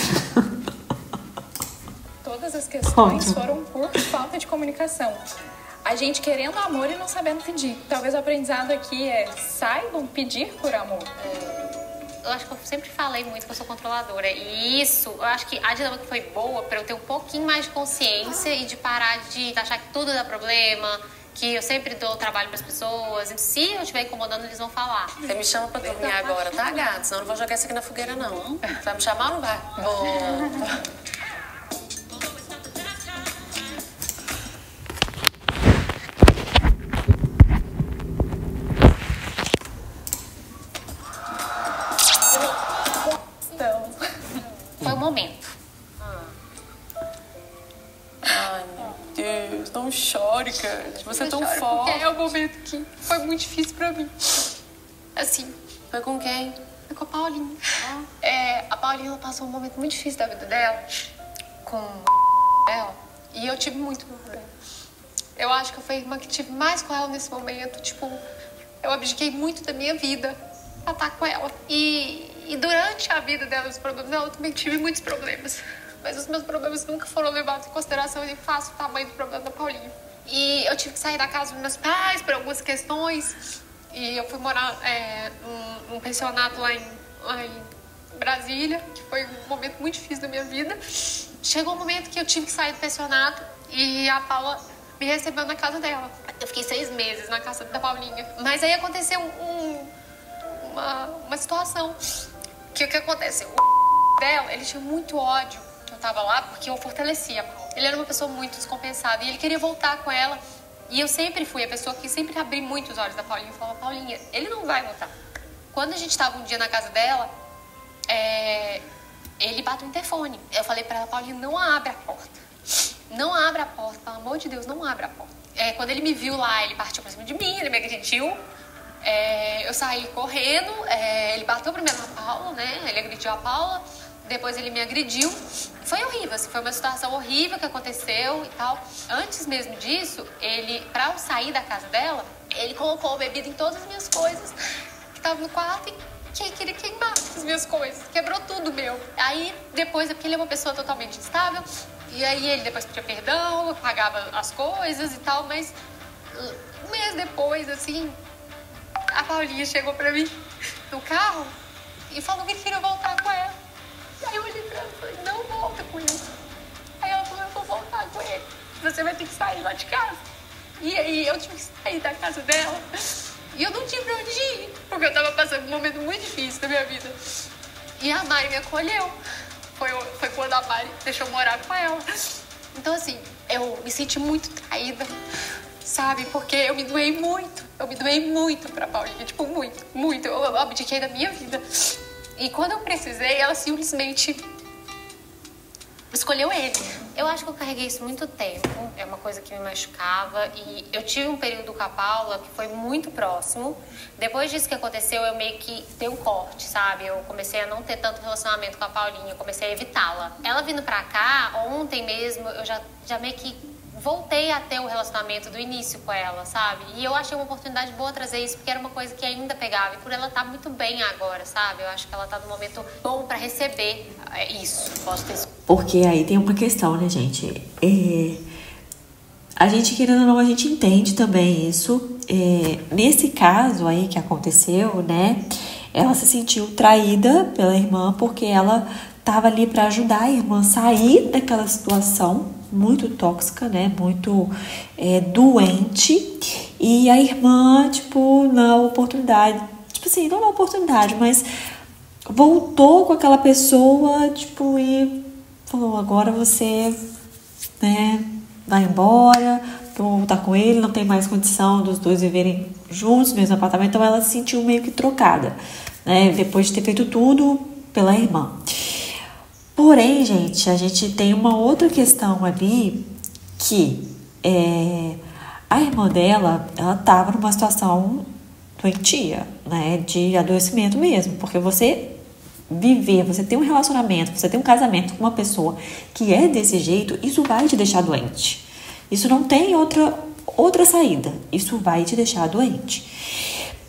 Todas as questões foram por falta de comunicação. A gente querendo amor e não sabendo pedir. Talvez o aprendizado aqui saibam pedir por amor. Eu acho que eu sempre falei muito que eu sou controladora. E isso, eu acho que a dinâmica foi boa pra eu ter um pouquinho mais de consciência e de parar de achar que tudo dá problema, que eu sempre dou trabalho pras pessoas. E se eu estiver incomodando, eles vão falar. Você me chama pra dormir agora, tá, gato? Senão eu não vou jogar isso aqui na fogueira, não. Vai me chamar ou não vai? Vou. Foi o momento. Ai, meu Deus, não chore, cara. Você é tão forte. Porque é o momento que foi muito difícil pra mim. Assim. Foi com quem? Foi com a Paulinha. A Paulinha ela passou um momento muito difícil da vida dela com ela. E eu tive muito problema. Eu acho que eu fui a irmã que tive mais com ela nesse momento. Tipo, eu abdiquei muito da minha vida pra estar com ela. E durante a vida dela, os problemas dela, eu também tive muitos problemas. Mas os meus problemas nunca foram levados em consideração em face do tamanho do problema da Paulinha. E eu tive que sair da casa dos meus pais por algumas questões. E eu fui morar num pensionato lá em Brasília, que foi um momento muito difícil da minha vida. Chegou um momento que eu tive que sair do pensionato e a Paula me recebeu na casa dela. Eu fiquei 6 meses na casa da Paulinha. Mas aí aconteceu uma situação. Que o que aconteceu? O dela, ele tinha muito ódio que eu tava lá, porque eu fortalecia a Paula. Ele era uma pessoa muito descompensada e ele queria voltar com ela. E eu sempre fui a pessoa que sempre abri muito os olhos da Paulinha e falava, Paulinha, ele não vai voltar. Quando a gente tava um dia na casa dela, ele bateu o interfone. Eu falei pra ela, Paulinha, não abre a porta. Não abre a porta, pelo amor de Deus, não abre a porta. Quando ele me viu lá, ele partiu pra cima de mim, ele me agrediu. Eu saí correndo, ele bateu primeiro na Paula, né? Ele agrediu a Paula, depois ele me agrediu. Foi horrível, assim, foi uma situação horrível que aconteceu e tal. Antes mesmo disso, pra eu sair da casa dela, ele colocou bebida em todas as minhas coisas que estavam no quarto e queria queimar as minhas coisas. Quebrou tudo meu. Aí, depois, porque ele é uma pessoa totalmente instável, E aí ele depois pedia perdão, pagava as coisas e tal, mas um mês depois, assim, a Paulinha chegou pra mim no carro e falou que queria voltar com ela. Aí eu olhei pra ela e falei, não volta com ele. Aí ela falou, eu vou voltar com ele. Você vai ter que sair lá de casa. E aí eu tive que sair da casa dela. E eu não tinha pra onde ir, porque eu tava passando um momento muito difícil da minha vida. E a Mari me acolheu. Foi quando a Mari deixou eu morar com ela. Então, assim, eu me senti muito traída, sabe? Porque eu me doei muito. Eu me doei muito pra Paulinha, tipo, muito, muito. Eu abdiquei da minha vida. E quando eu precisei, ela simplesmente escolheu ele. Eu acho que eu carreguei isso muito tempo, é uma coisa que me machucava e eu tive um período com a Paula que foi muito próximo. Depois disso que aconteceu, eu meio que dei um corte, sabe? Eu comecei a não ter tanto relacionamento com a Paulinha, eu comecei a evitá-la. Ela vindo pra cá, ontem mesmo, eu já meio que voltei a ter o relacionamento do início com ela, sabe? E eu achei uma oportunidade boa trazer isso, porque era uma coisa que ainda pegava. E por ela estar muito bem agora, sabe? Eu acho que ela tá num momento bom pra receber isso. Posso ter... Porque aí tem uma questão, né, gente? A gente, querendo ou não, a gente entende também isso. Nesse caso aí que aconteceu, né? Ela se sentiu traída pela irmã porque ela tava ali pra ajudar a irmã a sair daquela situação muito tóxica, né? Muito doente. E a irmã, tipo, na oportunidade... Tipo assim, não na oportunidade, mas voltou com aquela pessoa, tipo, e falou, agora você, né, vai embora, vou voltar com ele, não tem mais condição dos dois viverem juntos no mesmo apartamento. Então ela se sentiu meio que trocada, né? Depois de ter feito tudo pela irmã. Porém, gente, a gente tem uma outra questão ali que a irmã dela, ela estava numa situação doentia, né, de adoecimento mesmo, porque você ter um relacionamento, você ter um casamento com uma pessoa que é desse jeito, isso vai te deixar doente. Isso não tem outra saída, isso vai te deixar doente.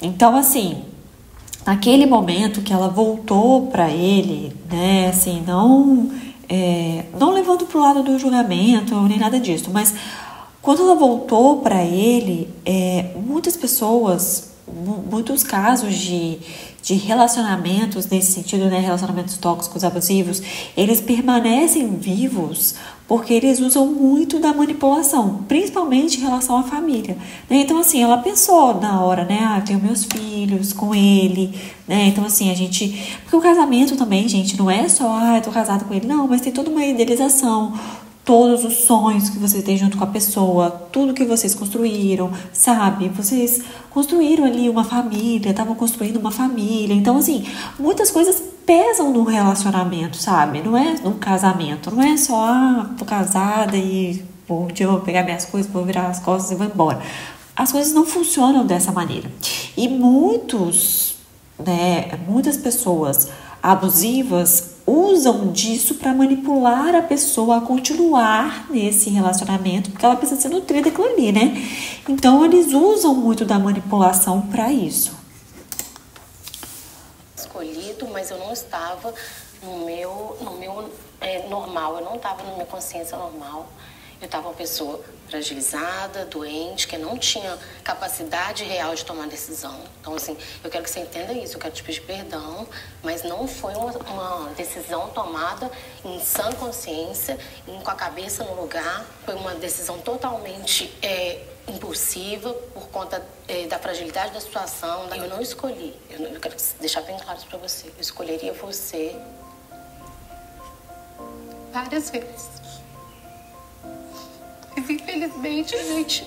Então, assim, naquele momento que ela voltou para ele, né, assim, não levando pro lado do julgamento nem nada disso, mas quando ela voltou para ele, muitas pessoas, muitos casos de relacionamentos nesse sentido, né, relacionamentos tóxicos, abusivos, eles permanecem vivos porque eles usam muito da manipulação, principalmente em relação à família, né? Então, assim, ela pensou na hora, né, eu tenho meus filhos com ele, né? Então, assim, porque o casamento também, gente, não é só, eu tô casada com ele, não, mas tem toda uma idealização, todos os sonhos que você tem junto com a pessoa, tudo que vocês construíram, sabe? Vocês construíram ali uma família, estavam construindo uma família. Então, assim, muitas coisas pesam no relacionamento, sabe? Não é no casamento, não é só, tô casada e um dia eu vou pegar minhas coisas, vou virar as costas e vou embora. As coisas não funcionam dessa maneira. E muitas pessoas abusivas usam disso para manipular a pessoa a continuar nesse relacionamento, porque ela precisa ser nutrida daquilo ali, né? Então, eles usam muito da manipulação para isso. Escolhido, mas eu não estava no meu normal, eu não estava na minha consciência normal. Eu estava uma pessoa fragilizada, doente, que não tinha capacidade real de tomar decisão. Então, assim, eu quero que você entenda isso, eu quero te pedir perdão, mas não foi uma decisão tomada em sã consciência, com a cabeça no lugar. Foi uma decisão totalmente impulsiva por conta da fragilidade da situação. Eu não escolhi, eu quero deixar bem claro isso pra você. Eu escolheria você várias vezes. Mas infelizmente, gente...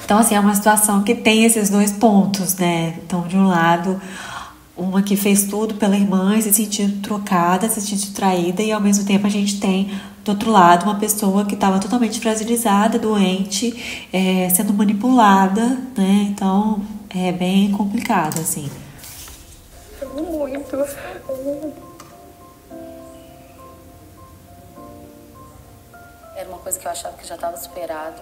Então, assim, é uma situação que tem esses dois pontos, né? Então, de um lado, uma que fez tudo pela irmã e se sentiu trocada, se sentiu traída, e ao mesmo tempo a gente tem, do outro lado, uma pessoa que estava totalmente fragilizada, doente, sendo manipulada, né? Então, é bem complicado, assim. Muito. Era uma coisa que eu achava que já estava superado.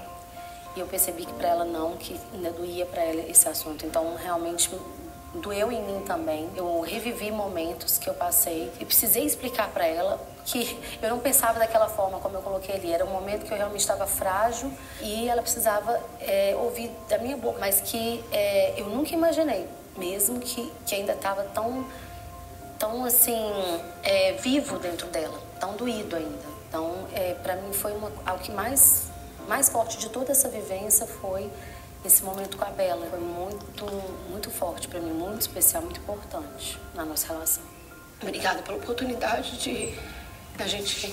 E eu percebi que para ela não, que ainda doía para ela esse assunto. Então, realmente, doeu em mim também. Eu revivi momentos que eu passei e precisei explicar para ela que eu não pensava daquela forma como eu coloquei ali. Era um momento que eu realmente estava frágil e ela precisava ouvir da minha boca, mas que eu nunca imaginei, mesmo que ainda estava tão assim, vivo dentro dela, tão doído ainda. Então, para mim foi algo que mais forte de toda essa vivência foi esse momento com a Bela. Foi muito forte para mim, muito especial, muito importante na nossa relação. Obrigada pela oportunidade da gente,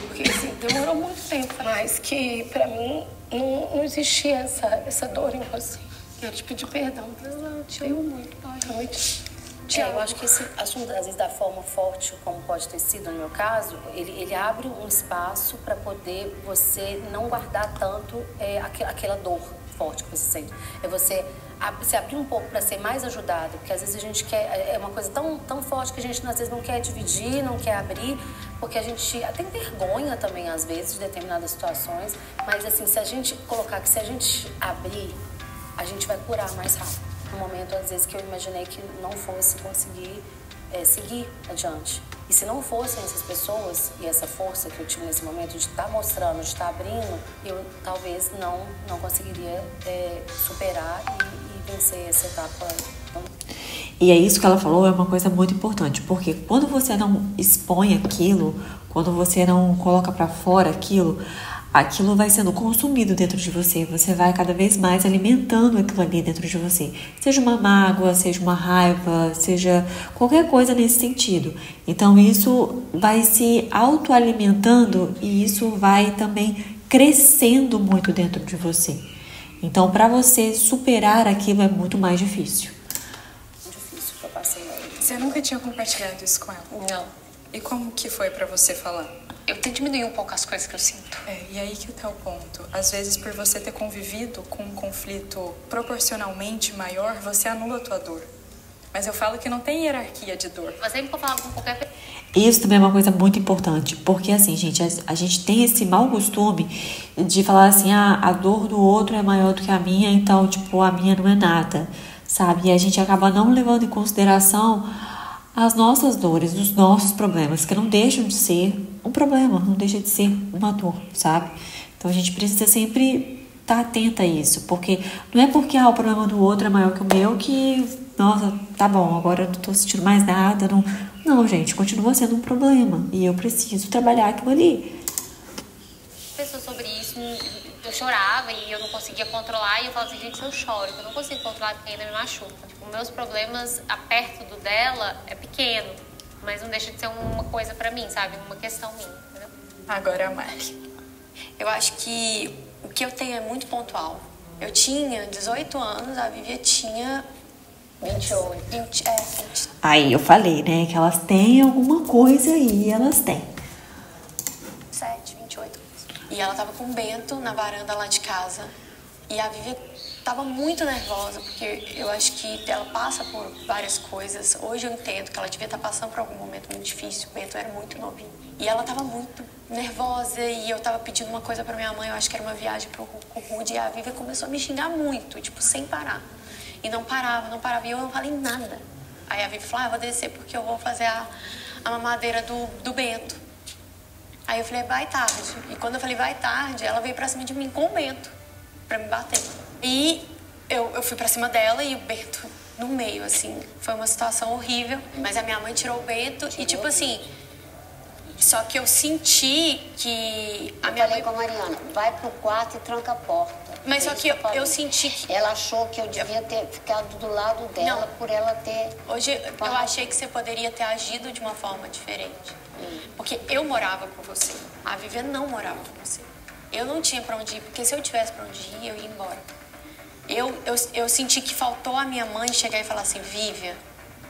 porque assim, demorou muito tempo, mas que para mim não existia essa dor em você. Quero te pedir perdão. Eu te amo muito, realmente. Eu acho que esse assunto, às vezes, da forma forte, como pode ter sido no meu caso, ele abre um espaço para poder você não guardar tanto aquela dor forte que você sente. É você se abrir um pouco para ser mais ajudado, porque às vezes a gente quer, é uma coisa tão forte que a gente às vezes não quer dividir, não quer abrir, porque a gente tem vergonha também, às vezes, de determinadas situações, mas assim, se a gente colocar que se a gente abrir, a gente vai curar mais rápido. No momento, às vezes, que eu imaginei que não fosse conseguir seguir adiante. E se não fossem essas pessoas e essa força que eu tive nesse momento de estar mostrando, de estar abrindo, eu talvez não conseguiria superar e vencer essa etapa. E é isso que ela falou, é uma coisa muito importante, porque quando você não expõe aquilo, quando você não coloca pra fora aquilo vai sendo consumido dentro de você. Você vai cada vez mais alimentando aquilo ali dentro de você. Seja uma mágoa, seja uma raiva, seja qualquer coisa nesse sentido. Então isso vai se autoalimentando e isso vai também crescendo muito dentro de você. Então para você superar aquilo é muito mais difícil. Difícil que eu passei. Você nunca tinha compartilhado isso com ela? Não. E como que foi pra você falar? Eu tento diminuir um pouco as coisas que eu sinto. E aí que tá o ponto. Às vezes, por você ter convivido com um conflito proporcionalmente maior, você anula a tua dor. Mas eu falo que não tem hierarquia de dor. Mas sempre que eu falava com qualquer pessoa. Isso também é uma coisa muito importante, porque assim, gente, a gente tem esse mau costume de falar assim, a dor do outro é maior do que a minha, então, tipo, a minha não é nada, sabe? E a gente acaba não levando em consideração as nossas dores, os nossos problemas, que não deixam de ser um problema, não deixa de ser uma dor, sabe? Então a gente precisa sempre estar atenta a isso, porque não é porque o problema do outro é maior que o meu que, nossa, tá bom, agora eu não tô sentindo mais nada, não, gente, continua sendo um problema e eu preciso trabalhar aquilo ali. Pensou sobre isso, eu chorava e eu não conseguia controlar e eu falava assim, gente, se eu choro, eu não consigo controlar porque ainda me machuca. Tipo, meus problemas perto do dela é pequeno, mas não deixa de ser uma coisa pra mim, sabe? Uma questão minha, entendeu? Agora, Mari. Eu acho que o que eu tenho é muito pontual. Eu tinha 18 anos, a Vivian tinha 28. 20. Aí eu falei, né, que elas têm alguma coisa aí, elas têm. 27, 28. E ela tava com o Bento na varanda lá de casa. E a Vivian tava muito nervosa, porque eu acho que ela passa por várias coisas. Hoje eu entendo que ela devia estar passando por algum momento muito difícil. O Bento era muito novinho. E ela tava muito nervosa e eu tava pedindo uma coisa pra minha mãe, eu acho que era uma viagem pro Rude, e a Vivian começou a me xingar muito, tipo, sem parar. E não parava, e eu não falei nada. Aí a Vivian falou, eu vou descer porque eu vou fazer a mamadeira do Bento. Aí eu falei, vai tarde. E quando eu falei, vai tarde, ela veio pra cima de mim com o Bento, pra me bater. E eu fui pra cima dela e o Bento no meio, assim. Foi uma situação horrível, mas a minha mãe tirou o Bento e, tipo assim... Só que eu senti que... Eu falei com a Mariana, vai pro quarto e tranca a porta. Mas só que eu senti que... Ela achou que eu devia ter ficado do lado dela, não, por ela ter... Hoje eu achei que você poderia ter agido de uma forma diferente. Porque eu morava com você. A Vivian não morava com você. Eu não tinha pra onde ir, porque se eu tivesse pra onde ir, eu ia embora. Eu senti que faltou a minha mãe chegar e falar assim, Vivian,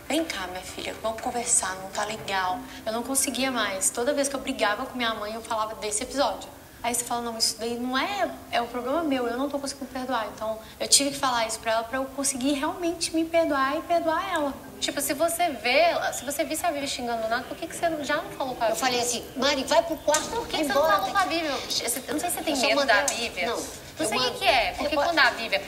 vem cá, minha filha, vamos conversar, não tá legal. Eu não conseguia mais. Toda vez que eu brigava com minha mãe, eu falava desse episódio. Aí você fala, não, isso daí não é um problema meu, eu não tô conseguindo perdoar. Então, eu tive que falar isso pra ela pra eu conseguir realmente me perdoar e perdoar ela. Tipo, se você visse a Vivi xingando nada, por que você já não falou com a Vivi? Eu falei assim, Mari, vai pro quarto, por que você não falou com a Vivi? Eu não sei se você tem medo da Vivi. Não. Não sei o que é. Porque quando a Bíblia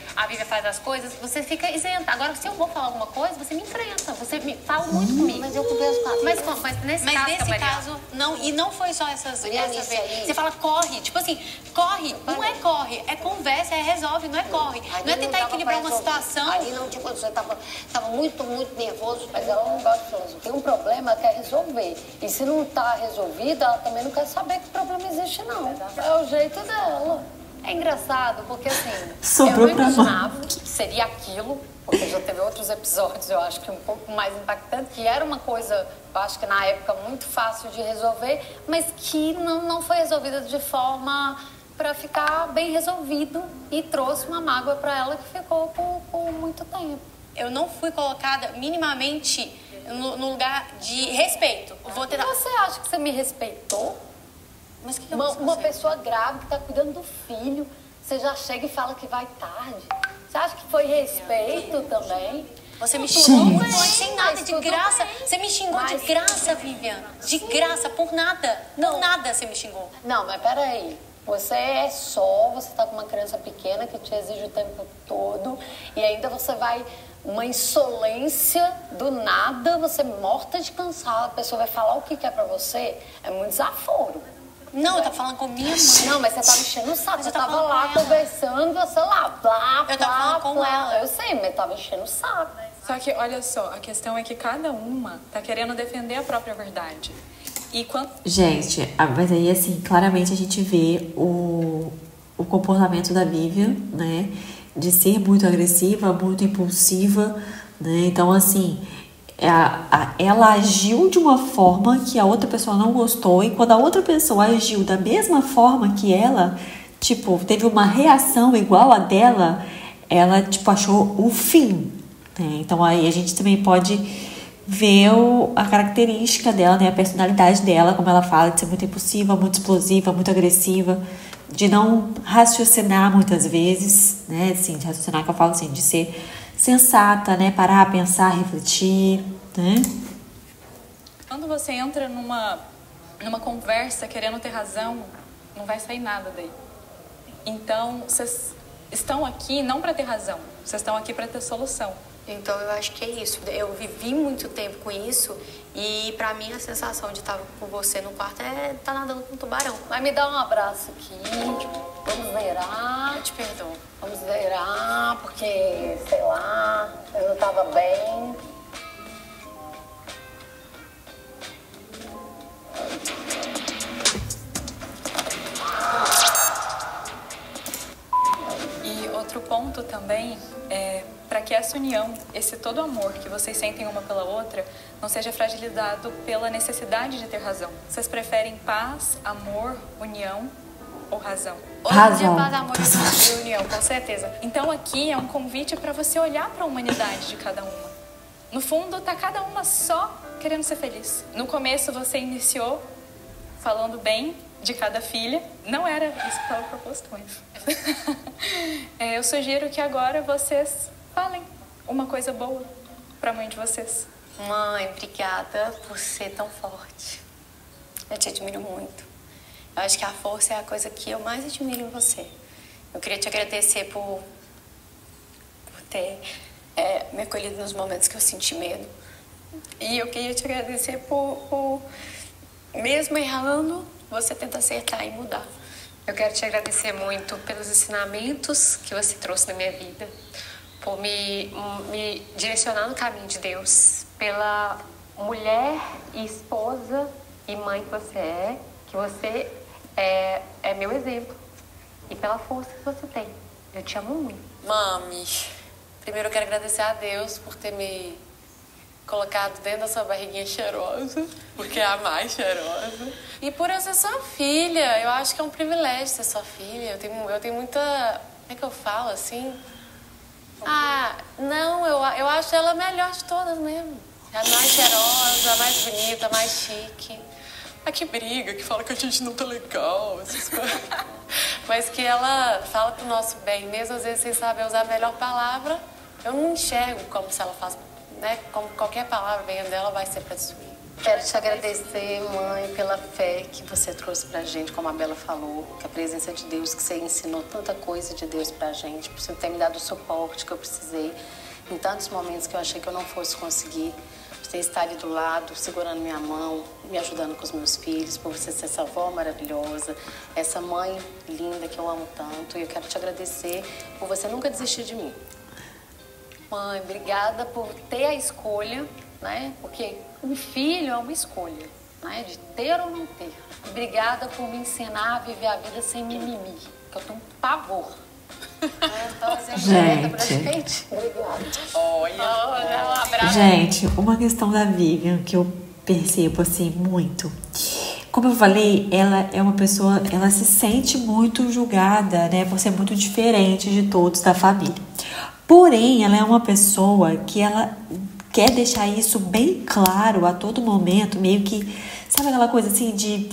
faz as coisas, você fica isenta. Agora, se eu vou falar alguma coisa, você me enfrenta. Você me fala muito comigo. Mas eu converso com a Bíblia. Mas nesse caso, não. E não foi só essa vez. Aí. Você fala corre. Tipo assim, corre. Não é corre. É conversa, é resolve. Não é corre. Não é tentar equilibrar uma situação. Ali não tinha condição. Tava muito, muito nervoso. Mas ela não gosta de filosofia. Tem um problema, ela quer resolver. E se não tá resolvido, ela também não quer saber que problema existe, não. É o jeito dela. É engraçado, porque assim, Sobrou eu pra não imaginava que seria aquilo, porque já teve outros episódios, eu acho que um pouco mais impactante, que era uma coisa, eu acho que na época muito fácil de resolver, mas que não foi resolvida de forma para ficar bem resolvido e trouxe uma mágoa para ela que ficou por muito tempo. Eu não fui colocada minimamente no lugar de respeito. Vou tentar... Você acha que você me respeitou? Mas que uma pessoa grávida que está cuidando do filho, você já chega e fala que vai tarde. Você acha que foi respeito também? Você me xingou sem nada, de graça. Você me xingou de graça, Vivian. De graça, por nada. Por nada você me xingou. Não, mas peraí. Você tá com uma criança pequena que te exige o tempo todo e ainda você vai... Uma insolência do nada, você morta de cansado, a pessoa vai falar o que quer pra você. É muito desaforo. Não, eu tava falando com minha mãe. Não, mas você tava enchendo o saco. Você tava lá conversando, você lá, blá, eu tava falando com ela. Eu sei, mas tava enchendo o saco. Só que, olha só, a questão é que cada uma tá querendo defender a própria verdade. E quando... Gente, mas aí, assim, claramente a gente vê o comportamento da Vivian, né? De ser muito agressiva, muito impulsiva, né? Então, assim, ela agiu de uma forma que a outra pessoa não gostou, e quando a outra pessoa agiu da mesma forma que ela, tipo, teve uma reação igual a dela, ela, tipo, achou o fim, né? Então, aí a gente também pode ver a característica dela, né? A personalidade dela, como ela fala, de ser muito impulsiva, muito explosiva, muito agressiva, de não raciocinar muitas vezes, né? Assim, de raciocinar, que eu falo assim, de ser sensata, né? Parar, pensar, refletir, né? Quando você entra numa conversa querendo ter razão, não vai sair nada daí. Então, vocês estão aqui não para ter razão, vocês estão aqui para ter solução. Então, eu acho que é isso. Eu vivi muito tempo com isso e, pra mim, a sensação de estar com você no quarto é estar nadando com um tubarão. Mas me dá um abraço aqui, vamos zerar. Eu te perdoo. Vamos zerar, porque, sei lá, eu não tava bem. E outro ponto também é para que essa união, esse todo amor que vocês sentem uma pela outra, não seja fragilizado pela necessidade de ter razão. Vocês preferem paz, amor, união ou razão? Razão. Paz, amor e união, com certeza. Então aqui é um convite para você olhar para a humanidade de cada uma. No fundo, tá cada uma só querendo ser feliz. No começo você iniciou falando bem de cada filha. Não era isso que estava proposto, mas... eu sugiro que agora vocês falem uma coisa boa para a mãe de vocês. Mãe, obrigada por ser tão forte. Eu te admiro muito. Eu acho que a força é a coisa que eu mais admiro em você. Eu queria te agradecer por ter me acolhido nos momentos que eu senti medo. E eu queria te agradecer por mesmo errando, você tenta acertar e mudar. Eu quero te agradecer muito pelos ensinamentos que você trouxe na minha vida, por me direcionar no caminho de Deus, pela mulher e esposa e mãe que você é meu exemplo, e pela força que você tem. Eu te amo muito. Mami, primeiro eu quero agradecer a Deus por ter me colocado dentro da sua barriguinha cheirosa, porque é a mais cheirosa. E por eu ser sua filha, eu acho que é um privilégio ser sua filha. Eu tenho muita... Como é que eu falo, assim? Não, eu acho ela a melhor de todas mesmo. É a mais cheirosa, a mais bonita, a mais chique. A que briga, que fala que a gente não tá legal, essas coisas. Mas que ela fala pro nosso bem, mesmo às vezes sem saber usar a melhor palavra. Eu não enxergo como se ela faz, né? Como qualquer palavra venha dela, vai ser pra destruir. Quero te agradecer, mãe, pela fé que você trouxe pra gente, como a Bela falou, que a presença de Deus, que você ensinou tanta coisa de Deus pra gente, por você ter me dado o suporte que eu precisei em tantos momentos que eu achei que eu não fosse conseguir. Por você estar ali do lado, segurando minha mão, me ajudando com os meus filhos, por você ser essa avó maravilhosa, essa mãe linda que eu amo tanto. E eu quero te agradecer por você nunca desistir de mim. Mãe, obrigada por ter a escolha, né? Porque um filho é uma escolha, né? De ter ou não ter. Obrigada por me ensinar a viver a vida sem mimimi, que eu tenho um pavor. Gente. Olha, um abraço. Gente, uma questão da Vivian que eu percebo assim muito. Como eu falei, ela é uma pessoa, ela se sente muito julgada, né, por ser muito diferente de todos da família. Porém, ela é uma pessoa que ela quer deixar isso bem claro a todo momento, meio que, sabe aquela coisa assim de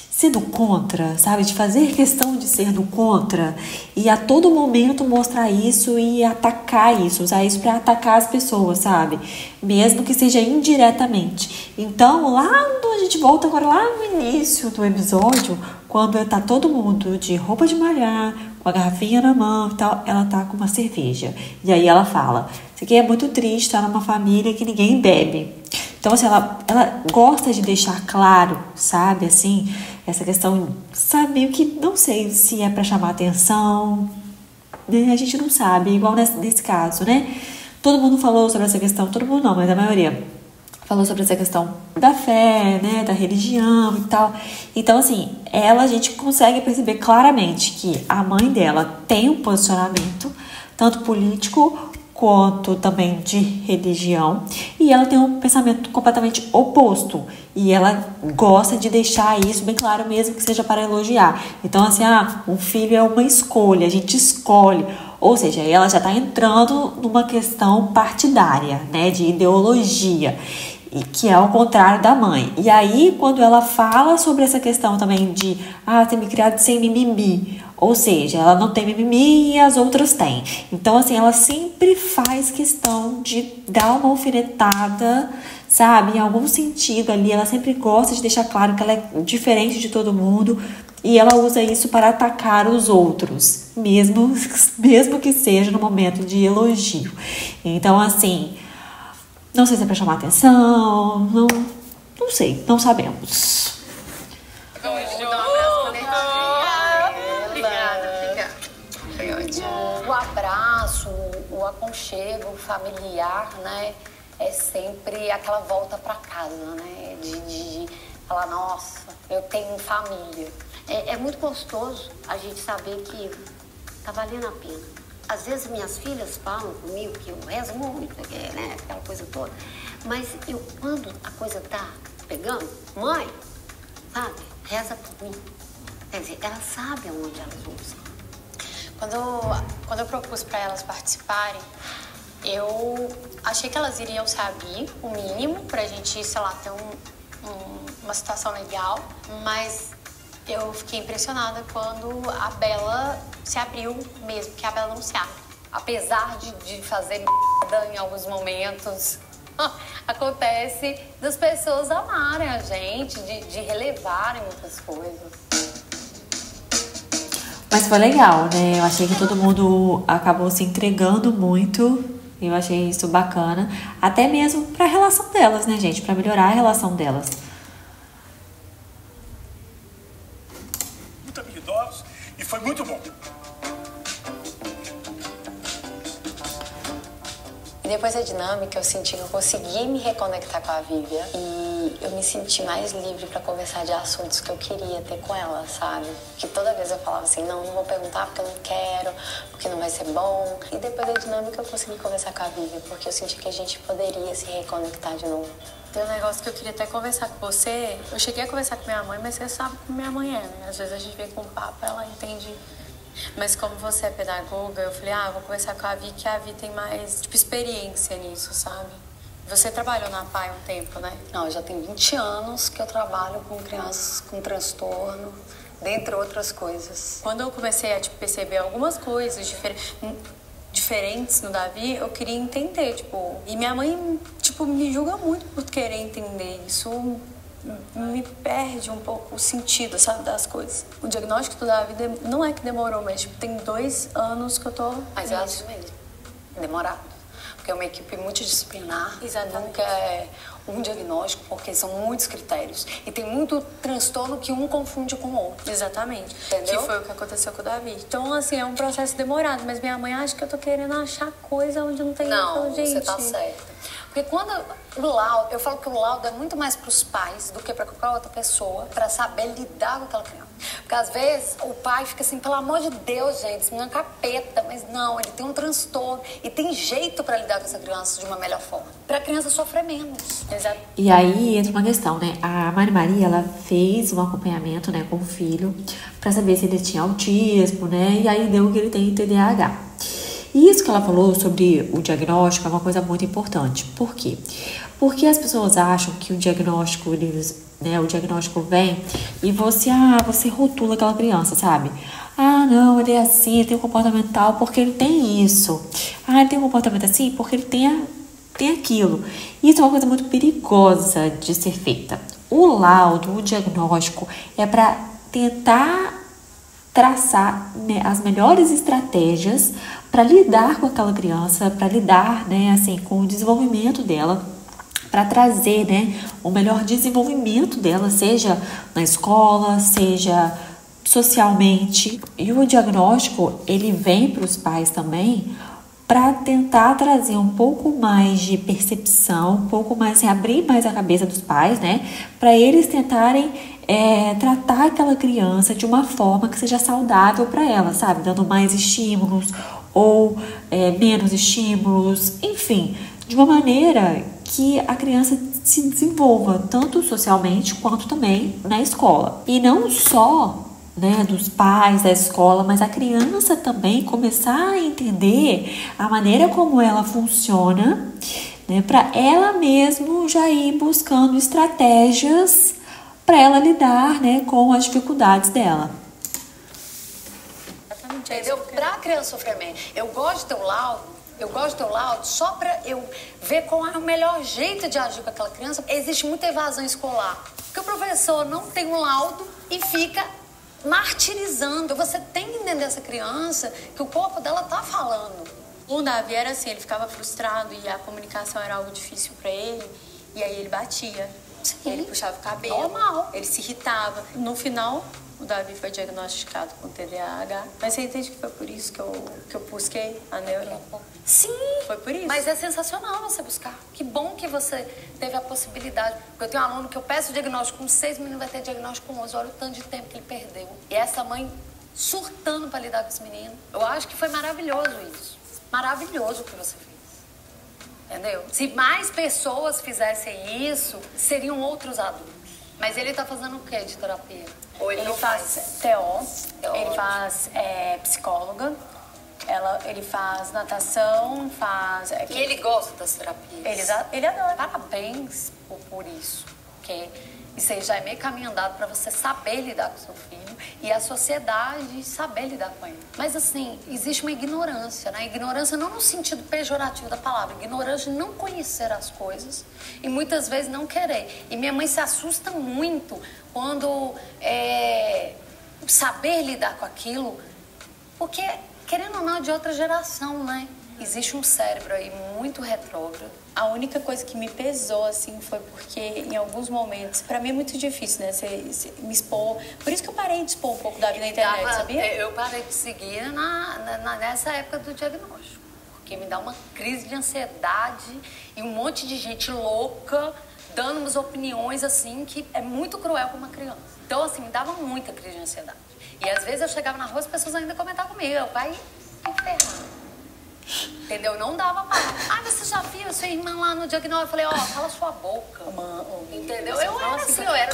ser do contra, sabe? De fazer questão de ser do contra e a todo momento mostrar isso e atacar isso, usar isso para atacar as pessoas, sabe? Mesmo que seja indiretamente. Então, lá a gente volta agora lá no início do episódio, quando tá todo mundo de roupa de malhar, com a garrafinha na mão e tal, ela tá com uma cerveja. E aí ela fala, isso aqui é muito triste, tá numa família que ninguém bebe. Então, assim, ela gosta de deixar claro, sabe, assim, essa questão, sabe, meio que, não sei se é pra chamar atenção, né? A gente não sabe, igual nesse caso, né? Todo mundo falou sobre essa questão, todo mundo não, mas a maioria falou sobre essa questão da fé, né, da religião e tal. Então, assim, a gente consegue perceber claramente que a mãe dela tem um posicionamento, tanto político quanto também de religião, e ela tem um pensamento completamente oposto, e ela gosta de deixar isso bem claro, mesmo que seja para elogiar. Então, assim, um filho é uma escolha, a gente escolhe, ou seja, ela já está entrando numa questão partidária, né, de ideologia, e que é ao contrário da mãe. E aí, quando ela fala sobre essa questão também de ter me criado sem mimimi, ou seja, ela não tem mimimi e as outras têm. Então, assim, ela sempre faz questão de dar uma alfinetada, sabe? Em algum sentido ali, ela sempre gosta de deixar claro que ela é diferente de todo mundo e ela usa isso para atacar os outros, mesmo que seja no momento de elogio. Então, assim, não sei se é para chamar atenção, não sei, não sabemos. O abraço, o aconchego familiar, né? É sempre aquela volta para casa, né? De falar, nossa, eu tenho família. É muito gostoso a gente saber que tá valendo a pena. Às vezes minhas filhas falam comigo que eu rezo muito, né? Aquela coisa toda. Mas quando a coisa tá pegando, mãe, sabe? Reza por mim. Quer dizer, elas sabem aonde elas vão ser. Quando eu propus para elas participarem, eu achei que elas iriam saber o mínimo pra gente, sei lá, ter uma situação legal, mas eu fiquei impressionada quando a Bela se abriu mesmo, que a Bela não se abre. Apesar de fazer merda em alguns momentos, acontece das pessoas amarem a gente, de relevarem muitas coisas. Mas foi legal, né? Eu achei que todo mundo acabou se entregando muito. Eu achei isso bacana. Até mesmo pra relação delas, né, gente? Pra melhorar a relação delas. Muito habilidosos e foi muito bom. E depois da dinâmica, eu senti que eu consegui me reconectar com a Vivian e eu me senti mais livre pra conversar de assuntos que eu queria ter com ela, sabe? Que toda vez eu falava assim, não vou perguntar porque eu não quero, porque não vai ser bom. E depois da dinâmica, eu consegui conversar com a Vivian, porque eu senti que a gente poderia se reconectar de novo. Tem um negócio que eu queria até conversar com você. Eu cheguei a conversar com minha mãe, mas você sabe como minha mãe é, né? Às vezes a gente vem com um papo, ela entende. Mas como você é pedagoga, eu falei, vou conversar com a Vi, que a Vi tem mais, experiência nisso, sabe? Você trabalhou na PAI um tempo, né? Não, já tem 20 anos que eu trabalho com crianças com transtorno, dentre outras coisas. Quando eu comecei a perceber algumas coisas diferentes, diferentes no Davi, eu queria entender, tipo... E minha mãe, tipo, me julga muito por querer entender isso. Me perde um pouco o sentido, sabe, das coisas. O diagnóstico do Davi não é que demorou, mas, tipo, tem 2 anos que eu tô... Mas eu acho mesmo. Demorado. Porque é uma equipe multidisciplinar. Exatamente. Nunca é um diagnóstico, porque são muitos critérios. E tem muito transtorno que um confunde com o outro. Exatamente. Entendeu? Que foi o que aconteceu com o Davi. Então, assim, é um processo demorado. Mas minha mãe acha que eu tô querendo achar coisa onde não tem... Não, gente. você tá certa. Porque quando o laudo, eu falo que o laudo é muito mais para os pais do que para qualquer outra pessoa, para saber lidar com aquela criança. Porque às vezes o pai fica assim, pelo amor de Deus, gente, esse menino é um capeta, mas não, ele tem um transtorno e tem jeito para lidar com essa criança de uma melhor forma. Para a criança sofrer menos. Exato. E aí entra uma questão, né? A Mari Maria, ela fez um acompanhamento, né, com o filho para saber se ele tinha autismo, né? E aí deu que ele tem TDAH. E isso que ela falou sobre o diagnóstico é uma coisa muito importante. Por quê? Porque as pessoas acham que o diagnóstico, o diagnóstico vem e você rotula aquela criança, sabe? Ah, não, ele é assim, ele tem um comportamento tal porque ele tem isso. Ah, ele tem um comportamento assim porque ele tem aquilo. Isso é uma coisa muito perigosa de ser feita. O laudo, o diagnóstico é para tentar traçar, né, as melhores estratégias para lidar com aquela criança, para lidar, né, assim, com o desenvolvimento dela, para trazer, né, o melhor desenvolvimento dela, seja na escola, seja socialmente. E o diagnóstico, ele vem para os pais também para tentar trazer um pouco mais de percepção, um pouco mais, abrir mais a cabeça dos pais, né, para eles tentarem tratar aquela criança de uma forma que seja saudável para ela, sabe? Dando mais estímulos ou menos estímulos, enfim, de uma maneira que a criança se desenvolva tanto socialmente quanto também na escola. E não só, né, dos pais, da escola, mas a criança também começar a entender a maneira como ela funciona, né, para ela mesmo já ir buscando estratégias para ela lidar, né, com as dificuldades dela. Entendeu? Para a criança sofrer menos. Eu gosto de ter o laudo só para eu ver qual é o melhor jeito de agir com aquela criança. Existe muita evasão escolar. Porque o professor não tem um laudo e fica martirizando. Você tem que entender essa criança que o corpo dela tá falando. O Davi era assim, ele ficava frustrado e a comunicação era algo difícil para ele. E aí ele batia. Sim. Ele puxava o cabelo. Normal. Ele se irritava. No final, o Davi foi diagnosticado com TDAH. Mas você entende que foi por isso que eu busquei a neuro? Sim. Foi por isso. Mas é sensacional você buscar. Que bom que você teve a possibilidade. Porque eu tenho um aluno que eu peço diagnóstico com 6, o menino vai ter diagnóstico com 11. Olha o tanto de tempo que ele perdeu. E essa mãe surtando para lidar com esse menino. Eu acho que foi maravilhoso isso. Maravilhoso o que você fez. Entendeu? Se mais pessoas fizessem isso, seriam outros adultos. Mas ele tá fazendo o que de terapia? Ou ele não faz TO, ele faz psicóloga, ele faz natação, faz... E ele gosta das terapias? Ele adora. Parabéns por isso, porque isso aí já é meio caminho andado para você saber lidar com seu filho e a sociedade saber lidar com ele. Mas assim, existe uma ignorância, né? Ignorância não no sentido pejorativo da palavra, ignorância de não conhecer as coisas e muitas vezes não querer. E minha mãe se assusta muito quando saber lidar com aquilo, porque querendo ou não é de outra geração, né? Existe um cérebro aí muito retrógrado. A única coisa que me pesou, assim, foi porque em alguns momentos... Pra mim é muito difícil, né? Você me expor. Por isso que eu parei de expor um pouco da vida na internet, sabia? Eu parei de seguir nessa época do diagnóstico. Porque me dá uma crise de ansiedade e um monte de gente louca dando umas opiniões, assim, que é muito cruel com uma criança. Então, assim, me dava muita crise de ansiedade. E às vezes eu chegava na rua e as pessoas ainda comentavam comigo. Eu, vai enferrar. Entendeu? Não dava para. Ah, você já viu a sua irmã lá no diagnóstico? Eu falei, ó, cala sua boca. Entendeu? Eu era assim, eu era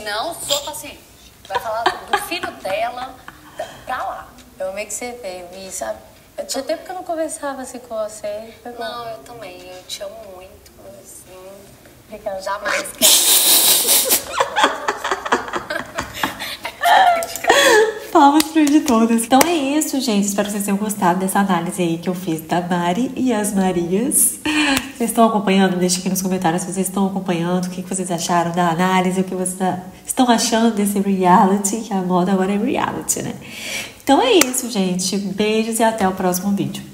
não sou paciente. Vai falar do filho dela pra lá. Eu amei que você veio, e sabe? Tinha tempo que eu não conversava assim com você. Não, eu também. Eu te amo muito. Assim, obrigada. Jamais Palmas pra pior de todas. Então é isso, gente. Espero que vocês tenham gostado dessa análise aí que eu fiz da Mari e as Marias. Vocês estão acompanhando? Deixa aqui nos comentários se vocês estão acompanhando, o que vocês acharam da análise, o que vocês estão achando desse reality, que a moda agora é reality, né? Então é isso, gente. Beijos e até o próximo vídeo.